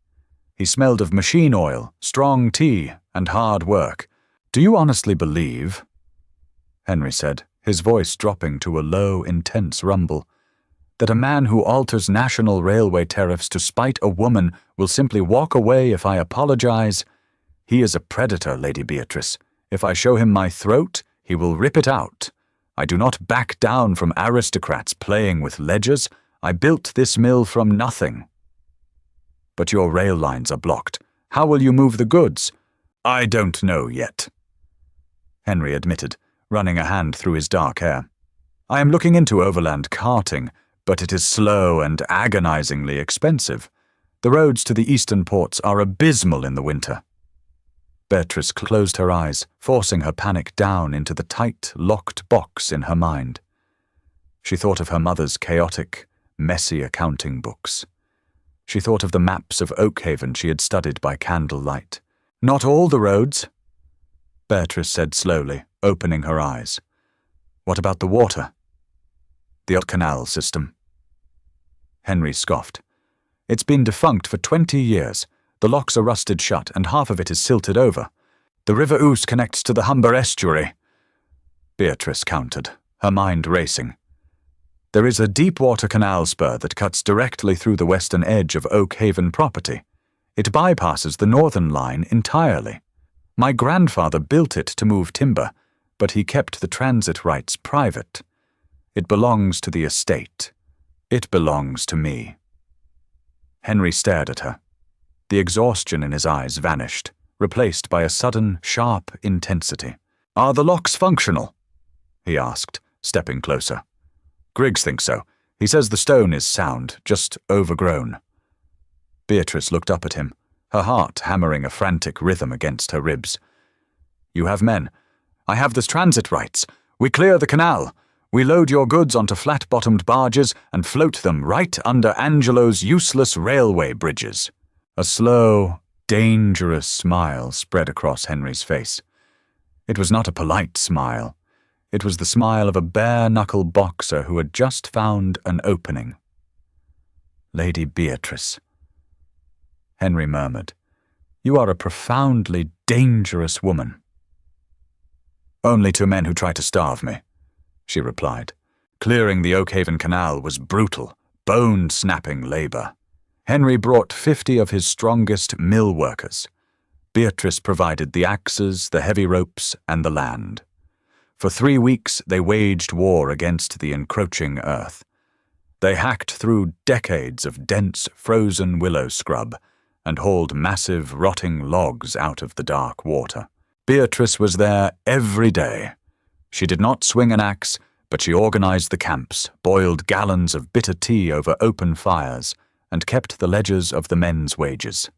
He smelled of machine oil, strong tea, and hard work. "Do you honestly believe," Henry said, his voice dropping to a low, intense rumble, "that a man who alters national railway tariffs to spite a woman will simply walk away if I apologize? He is a predator, Lady Beatrice. If I show him my throat, he will rip it out. I do not back down from aristocrats playing with ledgers. I built this mill from nothing." "But your rail lines are blocked. How will you move the goods?" "I don't know yet," Henry admitted, running a hand through his dark hair. "I am looking into overland carting, but it is slow and agonizingly expensive. The roads to the eastern ports are abysmal in the winter." Beatrice closed her eyes, forcing her panic down into the tight, locked box in her mind. She thought of her mother's chaotic, messy accounting books. She thought of the maps of Oakhaven she had studied by candlelight. "Not all the roads," Beatrice said slowly, opening her eyes. "What about the water?" "The canal system." Henry scoffed. "It's been defunct for 20 years. The locks are rusted shut, and half of it is silted over. The River Ouse connects to the Humber estuary," Beatrice countered, her mind racing. "There is a deep-water canal spur that cuts directly through the western edge of Oakhaven property. It bypasses the northern line entirely. My grandfather built it to move timber, but he kept the transit rights private. It belongs to the estate. It belongs to me." Henry stared at her. The exhaustion in his eyes vanished, replaced by a sudden, sharp intensity. "Are the locks functional?" he asked, stepping closer. "Griggs thinks so. He says the stone is sound, just overgrown." Beatrice looked up at him, her heart hammering a frantic rhythm against her ribs. "You have men. I have the transit rights. We clear the canal. We load your goods onto flat-bottomed barges and float them right under Angelo's useless railway bridges." A slow, dangerous smile spread across Henry's face. It was not a polite smile. It was the smile of a bare-knuckle boxer who had just found an opening. "Lady Beatrice," Henry murmured, "you are a profoundly dangerous woman." "Only to men who try to starve me," she replied. "Clearing the Oakhaven Canal was brutal, bone-snapping labor. Henry brought 50 of his strongest mill workers. Beatrice provided the axes, the heavy ropes, and the land. For 3 weeks they waged war against the encroaching earth. They hacked through decades of dense, frozen willow scrub and hauled massive, rotting logs out of the dark water. Beatrice was there every day. She did not swing an axe, but she organized the camps, boiled gallons of bitter tea over open fires, and kept the ledgers of the men's wages.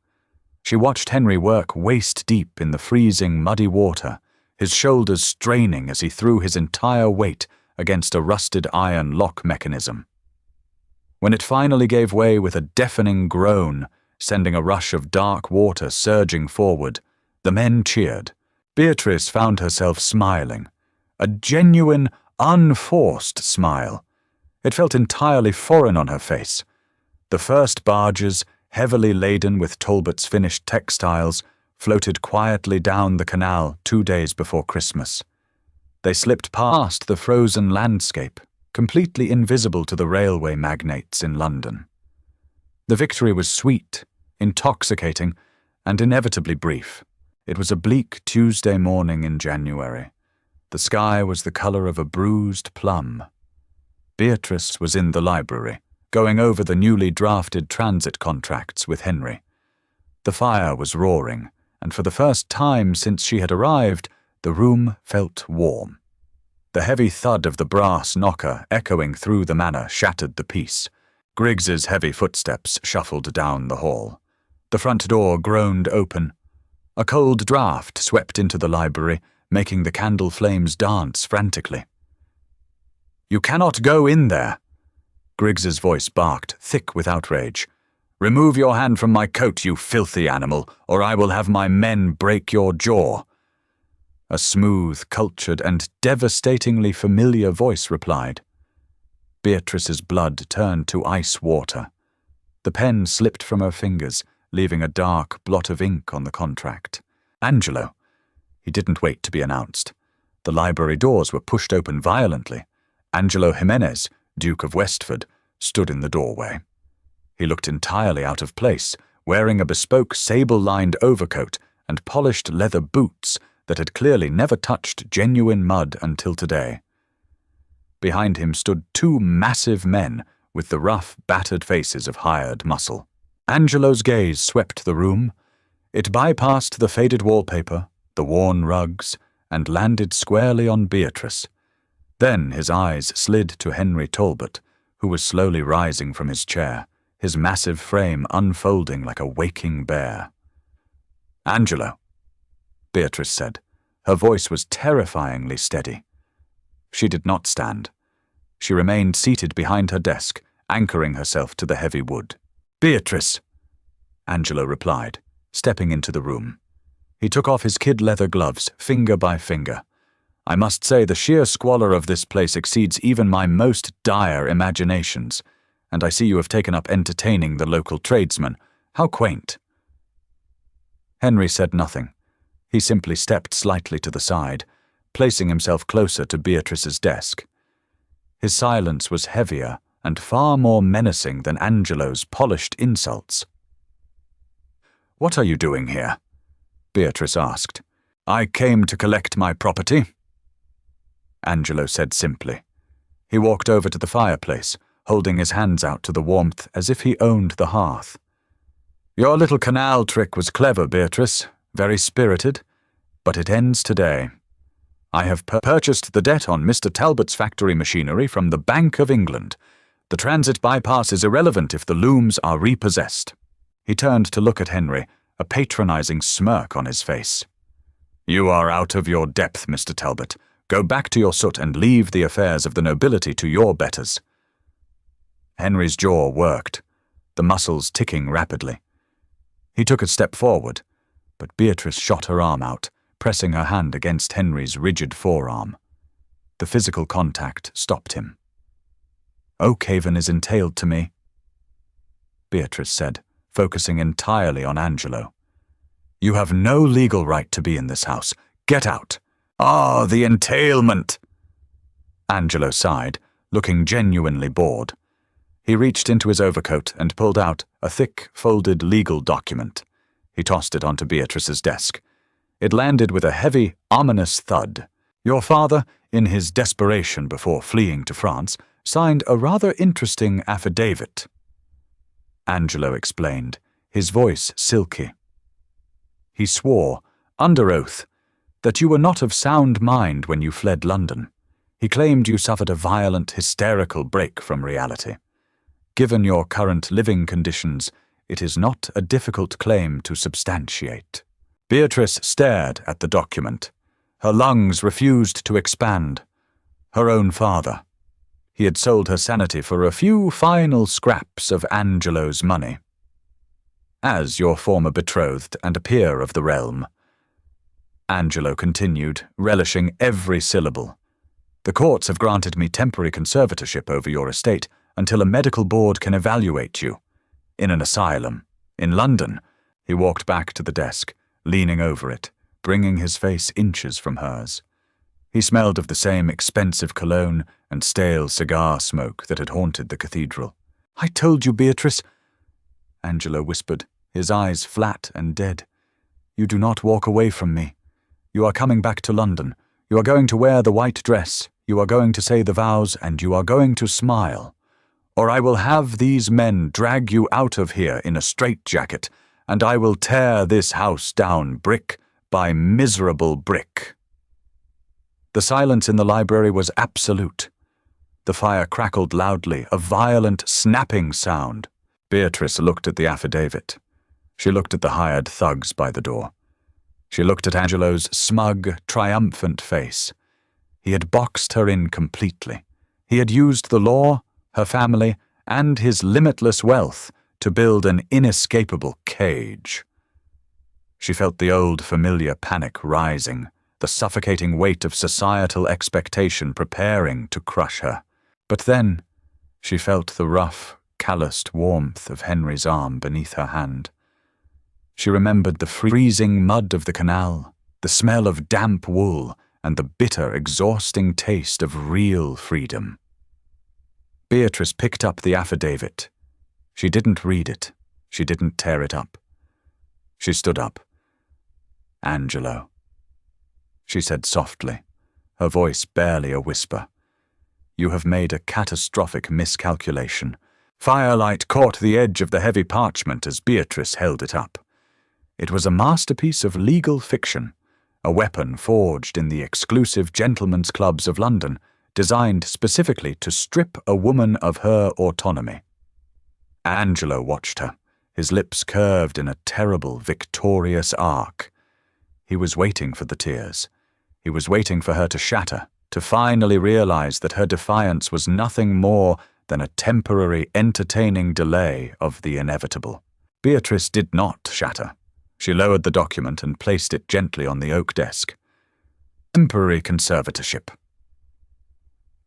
She watched Henry work waist-deep in the freezing, muddy water, his shoulders straining as he threw his entire weight against a rusted iron lock mechanism. When it finally gave way with a deafening groan, sending a rush of dark water surging forward, the men cheered. Beatrice found herself smiling, a genuine, unforced smile. It felt entirely foreign on her face. The first barges, heavily laden with Talbot's finished textiles, floated quietly down the canal 2 days before Christmas. They slipped past the frozen landscape, completely invisible to the railway magnates in London. The victory was sweet, intoxicating, and inevitably brief. It was a bleak Tuesday morning in January. The sky was the color of a bruised plum. Beatrice was in the library, going over the newly drafted transit contracts with Henry. The fire was roaring, and for the first time since she had arrived, the room felt warm. The heavy thud of the brass knocker echoing through the manor shattered the peace. Griggs's heavy footsteps shuffled down the hall. The front door groaned open. A cold draught swept into the library, making the candle flames dance frantically. "You cannot go in there," Griggs's voice barked, thick with outrage. "Remove your hand from my coat, you filthy animal, or I will have my men break your jaw." A smooth, cultured, and devastatingly familiar voice replied. Beatrice's blood turned to ice water. The pen slipped from her fingers, leaving a dark blot of ink on the contract. Angelo. He didn't wait to be announced. The library doors were pushed open violently. Angelo Jimenez, Duke of Westford, stood in the doorway. He looked entirely out of place, wearing a bespoke sable-lined overcoat and polished leather boots that had clearly never touched genuine mud until today. Behind him stood two massive men with the rough, battered faces of hired muscle. Angelo's gaze swept the room. It bypassed the faded wallpaper, the worn rugs, and landed squarely on Beatrice. Then his eyes slid to Henry Talbot, who was slowly rising from his chair, his massive frame unfolding like a waking bear. "Angelo," Beatrice said. Her voice was terrifyingly steady. She did not stand. She remained seated behind her desk, anchoring herself to the heavy wood. "Beatrice," Angelo replied, stepping into the room. He took off his kid-leather gloves, finger by finger. "I must say the sheer squalor of this place exceeds even my most dire imaginations, and I see you have taken up entertaining the local tradesmen. How quaint." Henry said nothing. He simply stepped slightly to the side, placing himself closer to Beatrice's desk. His silence was heavier and far more menacing than Angelo's polished insults. "What are you doing here?" Beatrice asked. "I came to collect my property," Angelo said simply. He walked over to the fireplace, holding his hands out to the warmth as if he owned the hearth. "Your little canal trick was clever, Beatrice, very spirited, but it ends today. I have purchased the debt on Mr. Talbot's factory machinery from the Bank of England. The transit bypass is irrelevant if the looms are repossessed." He turned to look at Henry, a patronizing smirk on his face. "You are out of your depth, Mr. Talbot. Go back to your soot and leave the affairs of the nobility to your betters." Henry's jaw worked, the muscles ticking rapidly. He took a step forward, but Beatrice shot her arm out, pressing her hand against Henry's rigid forearm. The physical contact stopped him. "Oakhaven is entailed to me," Beatrice said, focusing entirely on Angelo. "You have no legal right to be in this house. Get out." "Ah, the entailment!" Angelo sighed, looking genuinely bored. He reached into his overcoat and pulled out a thick, folded legal document. He tossed it onto Beatrice's desk. It landed with a heavy, ominous thud. "Your father, in his desperation before fleeing to France, signed a rather interesting affidavit," Angelo explained, his voice silky. "He swore, under oath, that you were not of sound mind when you fled London. He claimed you suffered a violent, hysterical break from reality. Given your current living conditions, it is not a difficult claim to substantiate." Beatrice stared at the document. Her lungs refused to expand. Her own father. He had sold her sanity for a few final scraps of Angelo's money. "As your former betrothed and a peer of the realm," Angelo continued, relishing every syllable, "the courts have granted me temporary conservatorship over your estate until a medical board can evaluate you. In an asylum. In London." He walked back to the desk, leaning over it, bringing his face inches from hers. He smelled of the same expensive cologne and stale cigar smoke that had haunted the cathedral. "I told you, Beatrice," Angelo whispered, his eyes flat and dead. "You do not walk away from me. You are coming back to London. You are going to wear the white dress. You are going to say the vows, and you are going to smile. Or I will have these men drag you out of here in a straitjacket, and I will tear this house down brick by miserable brick." The silence in the library was absolute. The fire crackled loudly, a violent, snapping sound. Beatrice looked at the affidavit. She looked at the hired thugs by the door. She looked at Angelo's smug, triumphant face. He had boxed her in completely. He had used the law, her family, and his limitless wealth to build an inescapable cage. She felt the old familiar panic rising, the suffocating weight of societal expectation preparing to crush her. But then she felt the rough, calloused warmth of Henry's arm beneath her hand. She remembered the freezing mud of the canal, the smell of damp wool, and the bitter, exhausting taste of real freedom. Beatrice picked up the affidavit. She didn't read it. She didn't tear it up. She stood up. "Angelo," she said softly, her voice barely a whisper. "You have made a catastrophic miscalculation." Firelight caught the edge of the heavy parchment as Beatrice held it up. It was a masterpiece of legal fiction, a weapon forged in the exclusive gentlemen's clubs of London, designed specifically to strip a woman of her autonomy. Angelo watched her, his lips curved in a terrible, victorious arc. He was waiting for the tears. He was waiting for her to shatter, to finally realize that her defiance was nothing more than a temporary, entertaining delay of the inevitable. Beatrice did not shatter. She lowered the document and placed it gently on the oak desk. "Temporary conservatorship,"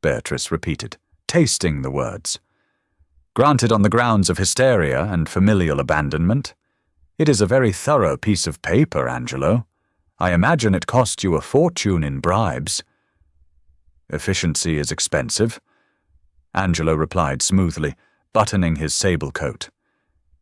Beatrice repeated, tasting the words. "Granted on the grounds of hysteria and familial abandonment. It is a very thorough piece of paper, Angelo. I imagine it cost you a fortune in bribes." "Efficiency is expensive," Angelo replied smoothly, buttoning his sable coat.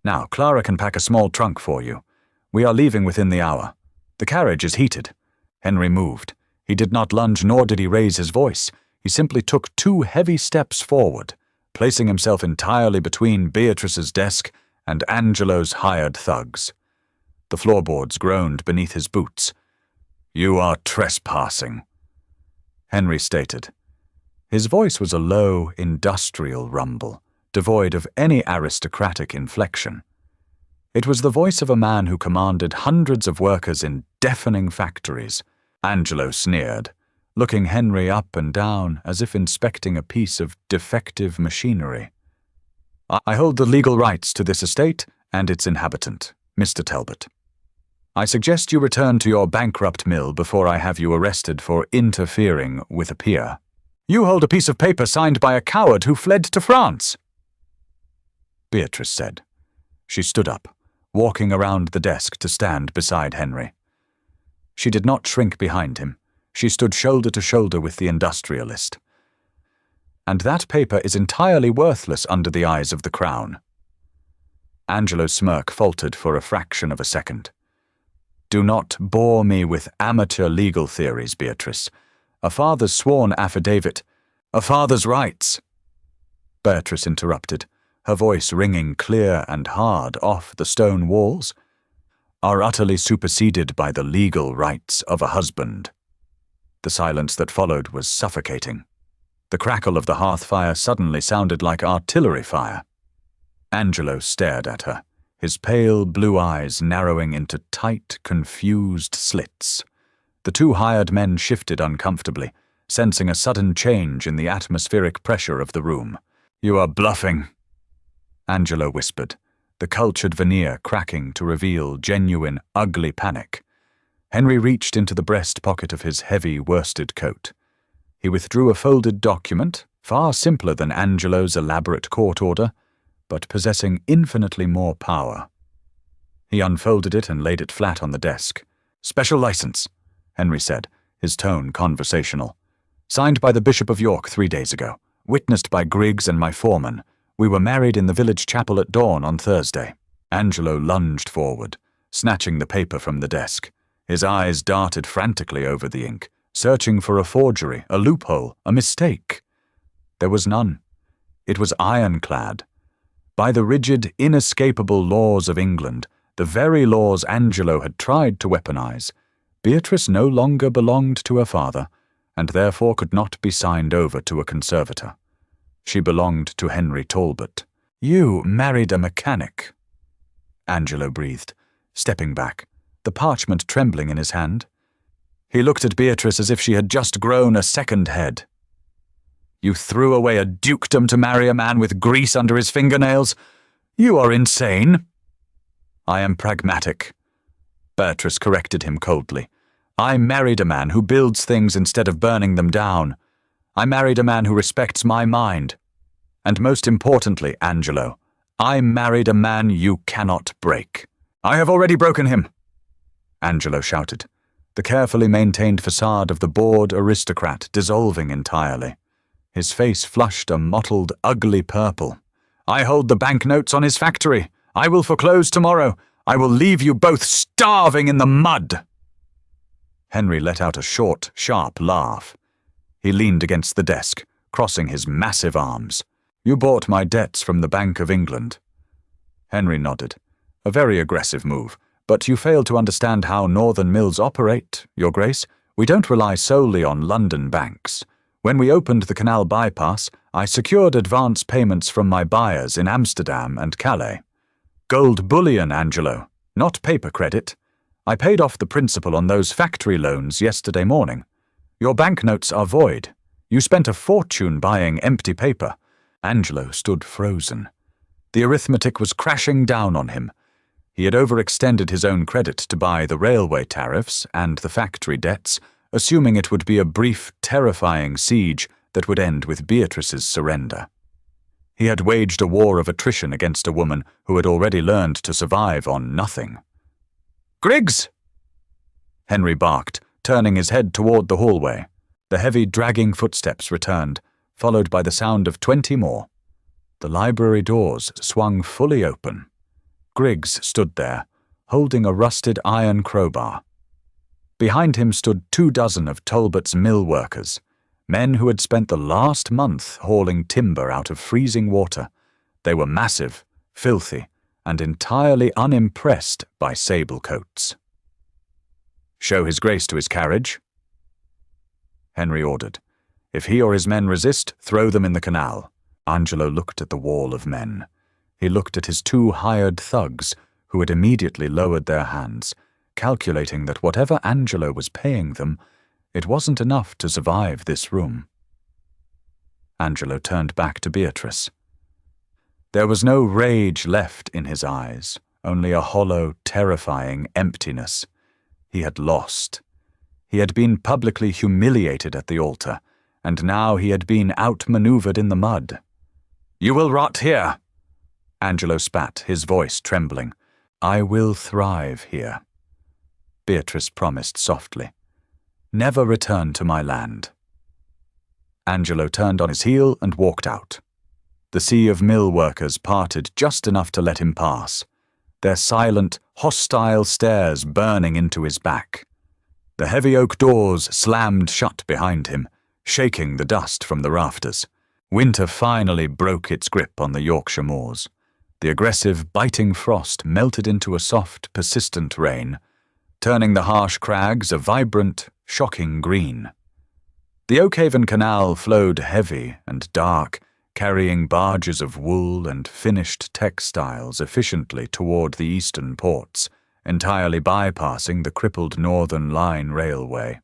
"Now, Clara can pack a small trunk for you. We are leaving within the hour. The carriage is heated." Henry moved. He did not lunge nor did he raise his voice. He simply took 2 heavy steps forward, placing himself entirely between Beatrice's desk and Angelo's hired thugs. The floorboards groaned beneath his boots. "You are trespassing," Henry stated. His voice was a low, industrial rumble, devoid of any aristocratic inflection. It was the voice of a man who commanded hundreds of workers in deafening factories. Angelo sneered, looking Henry up and down as if inspecting a piece of defective machinery. "I hold the legal rights to this estate and its inhabitant, Mr. Talbot. I suggest you return to your bankrupt mill before I have you arrested for interfering with a peer." "You hold a piece of paper signed by a coward who fled to France," Beatrice said. She stood up, walking around the desk to stand beside Henry. She did not shrink behind him. She stood shoulder to shoulder with the industrialist. "And that paper is entirely worthless under the eyes of the Crown." Angelo's smirk faltered for a fraction of a second. "Do not bore me with amateur legal theories, Beatrice. A father's sworn affidavit, a father's rights." Beatrice interrupted, her voice ringing clear and hard off the stone walls, "are utterly superseded by the legal rights of a husband." The silence that followed was suffocating. The crackle of the hearth fire suddenly sounded like artillery fire. Angelo stared at her, his pale blue eyes narrowing into tight, confused slits. The 2 hired men shifted uncomfortably, sensing a sudden change in the atmospheric pressure of the room. "You are bluffing," Angelo whispered, the cultured veneer cracking to reveal genuine, ugly panic. Henry reached into the breast pocket of his heavy worsted coat. He withdrew a folded document, far simpler than Angelo's elaborate court order, but possessing infinitely more power. He unfolded it and laid it flat on the desk. "Special license," Henry said, his tone conversational. "Signed by the Bishop of York 3 days ago, witnessed by Griggs and my foreman. We were married in the village chapel at dawn on Thursday." Angelo lunged forward, snatching the paper from the desk. His eyes darted frantically over the ink, searching for a forgery, a loophole, a mistake. There was none. It was ironclad. By the rigid, inescapable laws of England, the very laws Angelo had tried to weaponize, Beatrice no longer belonged to her father, and therefore could not be signed over to a conservator. She belonged to Henry Talbot. "You married a mechanic," Angelo breathed, stepping back, the parchment trembling in his hand. He looked at Beatrice as if she had just grown a second head. You threw away a dukedom to marry a man with grease under his fingernails? You are insane." "I am pragmatic," Beatrice corrected him coldly. "I married a man who builds things instead of burning them down. I married a man who respects my mind. And most importantly, Angelo, I married a man you cannot break." "I have already broken him," Angelo shouted, the carefully maintained facade of the bored aristocrat dissolving entirely. His face flushed a mottled, ugly purple. "I hold the banknotes on his factory. I will foreclose tomorrow. I will leave you both starving in the mud." Henry let out a short, sharp laugh. He leaned against the desk, crossing his massive arms. "You bought my debts from the Bank of England." Henry nodded. "A very aggressive move, but you fail to understand how Northern Mills operate, Your Grace. We don't rely solely on London banks. When we opened the canal bypass, I secured advance payments from my buyers in Amsterdam and Calais. Gold bullion, Angelo, not paper credit. I paid off the principal on those factory loans yesterday morning. Your banknotes are void. You spent a fortune buying empty paper." Angelo stood frozen. The arithmetic was crashing down on him. He had overextended his own credit to buy the railway tariffs and the factory debts, assuming it would be a brief, terrifying siege that would end with Beatrice's surrender. He had waged a war of attrition against a woman who had already learned to survive on nothing. "Griggs!" Henry barked, turning his head toward the hallway. The heavy, dragging footsteps returned, followed by the sound of 20 more. The library doors swung fully open. Griggs stood there, holding a rusted iron crowbar. Behind him stood 24 of Talbot's mill workers, men who had spent the last month hauling timber out of freezing water. They were massive, filthy, and entirely unimpressed by sable coats. "Show his grace to his carriage," Henry ordered. "If he or his men resist, throw them in the canal." Angelo looked at the wall of men. He looked at his 2 hired thugs, who had immediately lowered their hands, calculating that whatever Angelo was paying them, it wasn't enough to survive this room. Angelo turned back to Beatrice. There was no rage left in his eyes, only a hollow, terrifying emptiness. He had lost. He had been publicly humiliated at the altar, and now he had been outmaneuvered in the mud. "You will rot here," Angelo spat, his voice trembling. "I will thrive here," Beatrice promised softly. "Never return to my land." Angelo turned on his heel and walked out. The sea of mill workers parted just enough to let him pass, their silent, hostile stares burning into his back. The heavy oak doors slammed shut behind him, shaking the dust from the rafters. Winter finally broke its grip on the Yorkshire moors. The aggressive, biting frost melted into a soft, persistent rain, turning the harsh crags a vibrant, shocking green. The Oakhaven Canal flowed heavy and dark, carrying barges of wool and finished textiles efficiently toward the eastern ports, entirely bypassing the crippled Northern Line railway.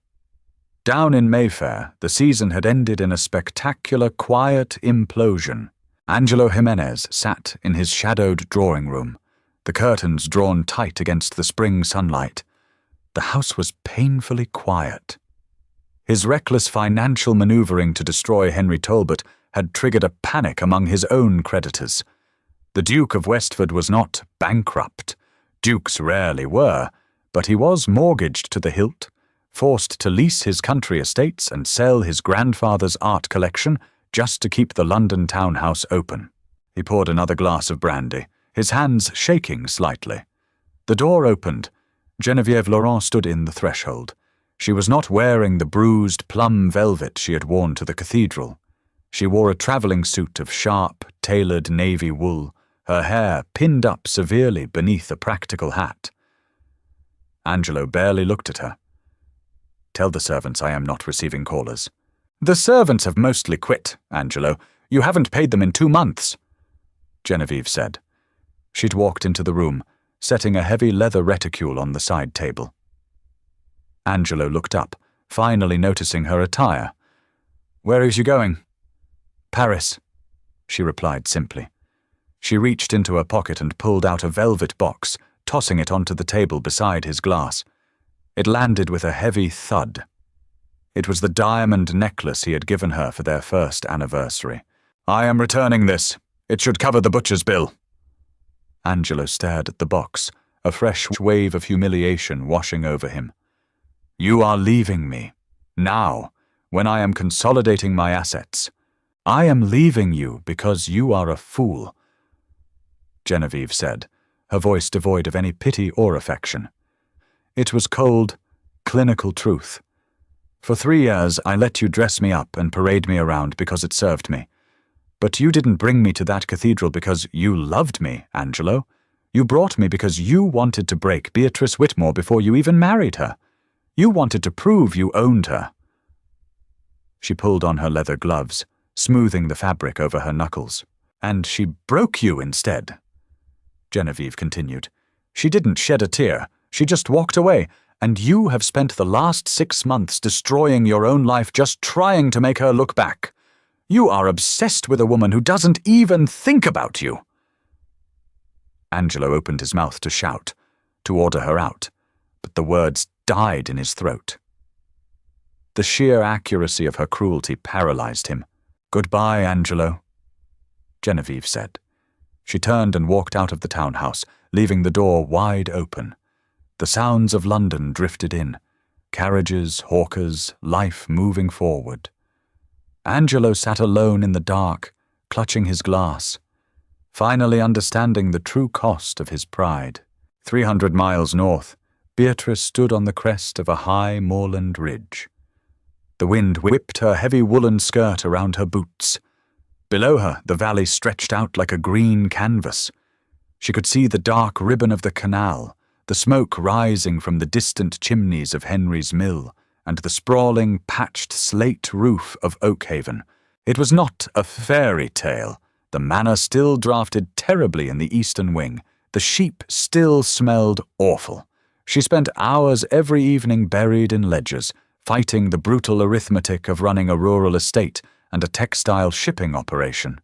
Down in Mayfair, the season had ended in a spectacular, quiet implosion. Angelo Jimenez sat in his shadowed drawing room, the curtains drawn tight against the spring sunlight. The house was painfully quiet. His reckless financial maneuvering to destroy Henry Talbot had triggered a panic among his own creditors. The Duke of Westford was not bankrupt. Dukes rarely were, but he was mortgaged to the hilt, forced to lease his country estates and sell his grandfather's art collection just to keep the London townhouse open. He poured another glass of brandy, his hands shaking slightly. The door opened. Geneviève Laurent stood in the threshold. She was not wearing the bruised plum velvet she had worn to the cathedral. She wore a travelling suit of sharp, tailored navy wool, her hair pinned up severely beneath a practical hat. Angelo barely looked at her. "Tell the servants I am not receiving callers." "The servants have mostly quit, Angelo. You haven't paid them in 2 months," Geneviève said. She'd walked into the room, setting a heavy leather reticule on the side table. Angelo looked up, finally noticing her attire. "Where is you going?" "Paris," she replied simply. She reached into her pocket and pulled out a velvet box, tossing it onto the table beside his glass. It landed with a heavy thud. It was the diamond necklace he had given her for their first anniversary. "I am returning this. It should cover the butcher's bill." Angelo stared at the box, a fresh wave of humiliation washing over him. "You are leaving me. Now, when I am consolidating my assets. I am leaving you because you are a fool," Genevieve said, her voice devoid of any pity or affection. It was cold, clinical truth. "For 3 years I let you dress me up and parade me around because it served me. But you didn't bring me to that cathedral because you loved me, Angelo. You brought me because you wanted to break Beatrice Whitmore before you even married her. You wanted to prove you owned her." She pulled on her leather gloves, smoothing the fabric over her knuckles. "And she broke you instead," Genevieve continued. "She didn't shed a tear. She just walked away, and you have spent the last 6 months destroying your own life just trying to make her look back. You are obsessed with a woman who doesn't even think about you." Angelo opened his mouth to shout, to order her out, but the words died in his throat. The sheer accuracy of her cruelty paralyzed him. "Goodbye, Angelo," Genevieve said. She turned and walked out of the townhouse, leaving the door wide open. The sounds of London drifted in. Carriages, hawkers, life moving forward. Angelo sat alone in the dark, clutching his glass, finally understanding the true cost of his pride. 300 miles north, Beatrice stood on the crest of a high moorland ridge. The wind whipped her heavy woolen skirt around her boots. Below her, the valley stretched out like a green canvas. She could see the dark ribbon of the canal, the smoke rising from the distant chimneys of Henry's mill, and the sprawling, patched slate roof of Oakhaven. It was not a fairy tale. The manor still drafted terribly in the eastern wing. The sheep still smelled awful. She spent hours every evening buried in ledgers, fighting the brutal arithmetic of running a rural estate and a textile shipping operation.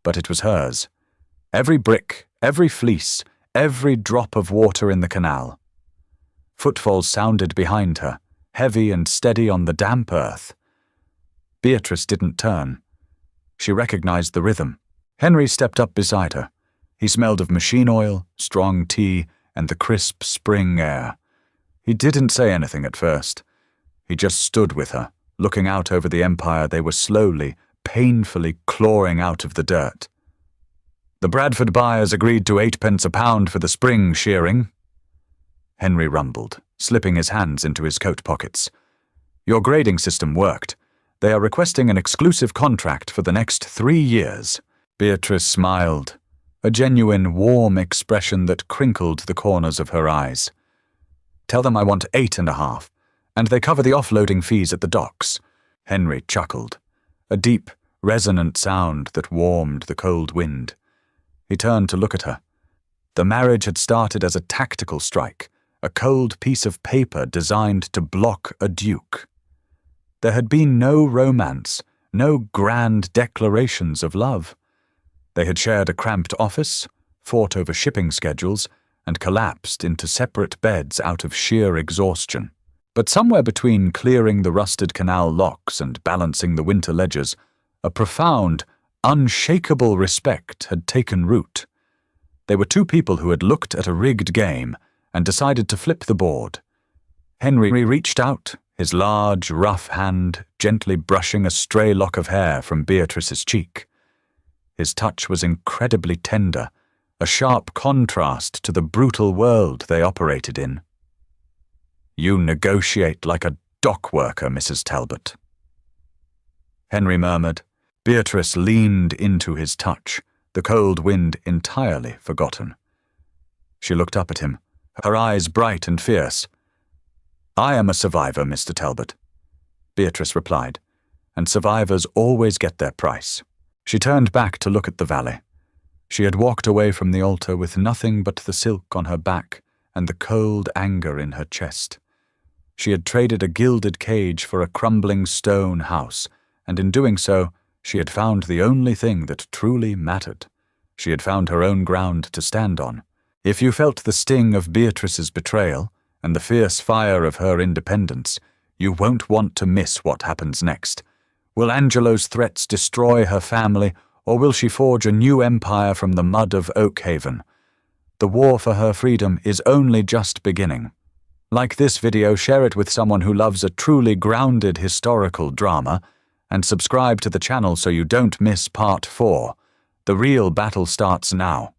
But it was hers. Every brick, every fleece, every drop of water in the canal. Footfalls sounded behind her, heavy and steady on the damp earth. Beatrice didn't turn. She recognized the rhythm. Henry stepped up beside her. He smelled of machine oil, strong tea, and the crisp spring air. He didn't say anything at first. He just stood with her, looking out over the empire they were slowly, painfully clawing out of the dirt. "The Bradford buyers agreed to 8 pence a pound for the spring shearing," Henry rumbled, slipping his hands into his coat pockets. "Your grading system worked. They are requesting an exclusive contract for the next 3 years. Beatrice smiled, a genuine, warm expression that crinkled the corners of her eyes. "Tell them I want 8.5, and they cover the offloading fees at the docks." Henry chuckled, a deep, resonant sound that warmed the cold wind. He turned to look at her. The marriage had started as a tactical strike, a cold piece of paper designed to block a duke. There had been no romance, no grand declarations of love. They had shared a cramped office, fought over shipping schedules, and collapsed into separate beds out of sheer exhaustion. But somewhere between clearing the rusted canal locks and balancing the winter ledgers, a profound, unshakable respect had taken root. They were two people who had looked at a rigged game and decided to flip the board. Henry reached out, his large, rough hand gently brushing a stray lock of hair from Beatrice's cheek. His touch was incredibly tender, a sharp contrast to the brutal world they operated in. "You negotiate like a dock worker, Mrs. Talbot," Henry murmured. Beatrice leaned into his touch, the cold wind entirely forgotten. She looked up at him, her eyes bright and fierce. "I am a survivor, Mr. Talbot," Beatrice replied, "and survivors always get their price." She turned back to look at the valley. She had walked away from the altar with nothing but the silk on her back and the cold anger in her chest. She had traded a gilded cage for a crumbling stone house, and in doing so, She had found the only thing that truly mattered. She had found her own ground to stand on. If you felt the sting of Beatrice's betrayal and the fierce fire of her independence, you won't want to miss what happens next. Will Angelo's threats destroy her family, or will she forge a new empire from the mud of Oakhaven? The war for her freedom is only just beginning. Like this video, share it with someone who loves a truly grounded historical drama, and subscribe to the channel so you don't miss part 4. The real battle starts now.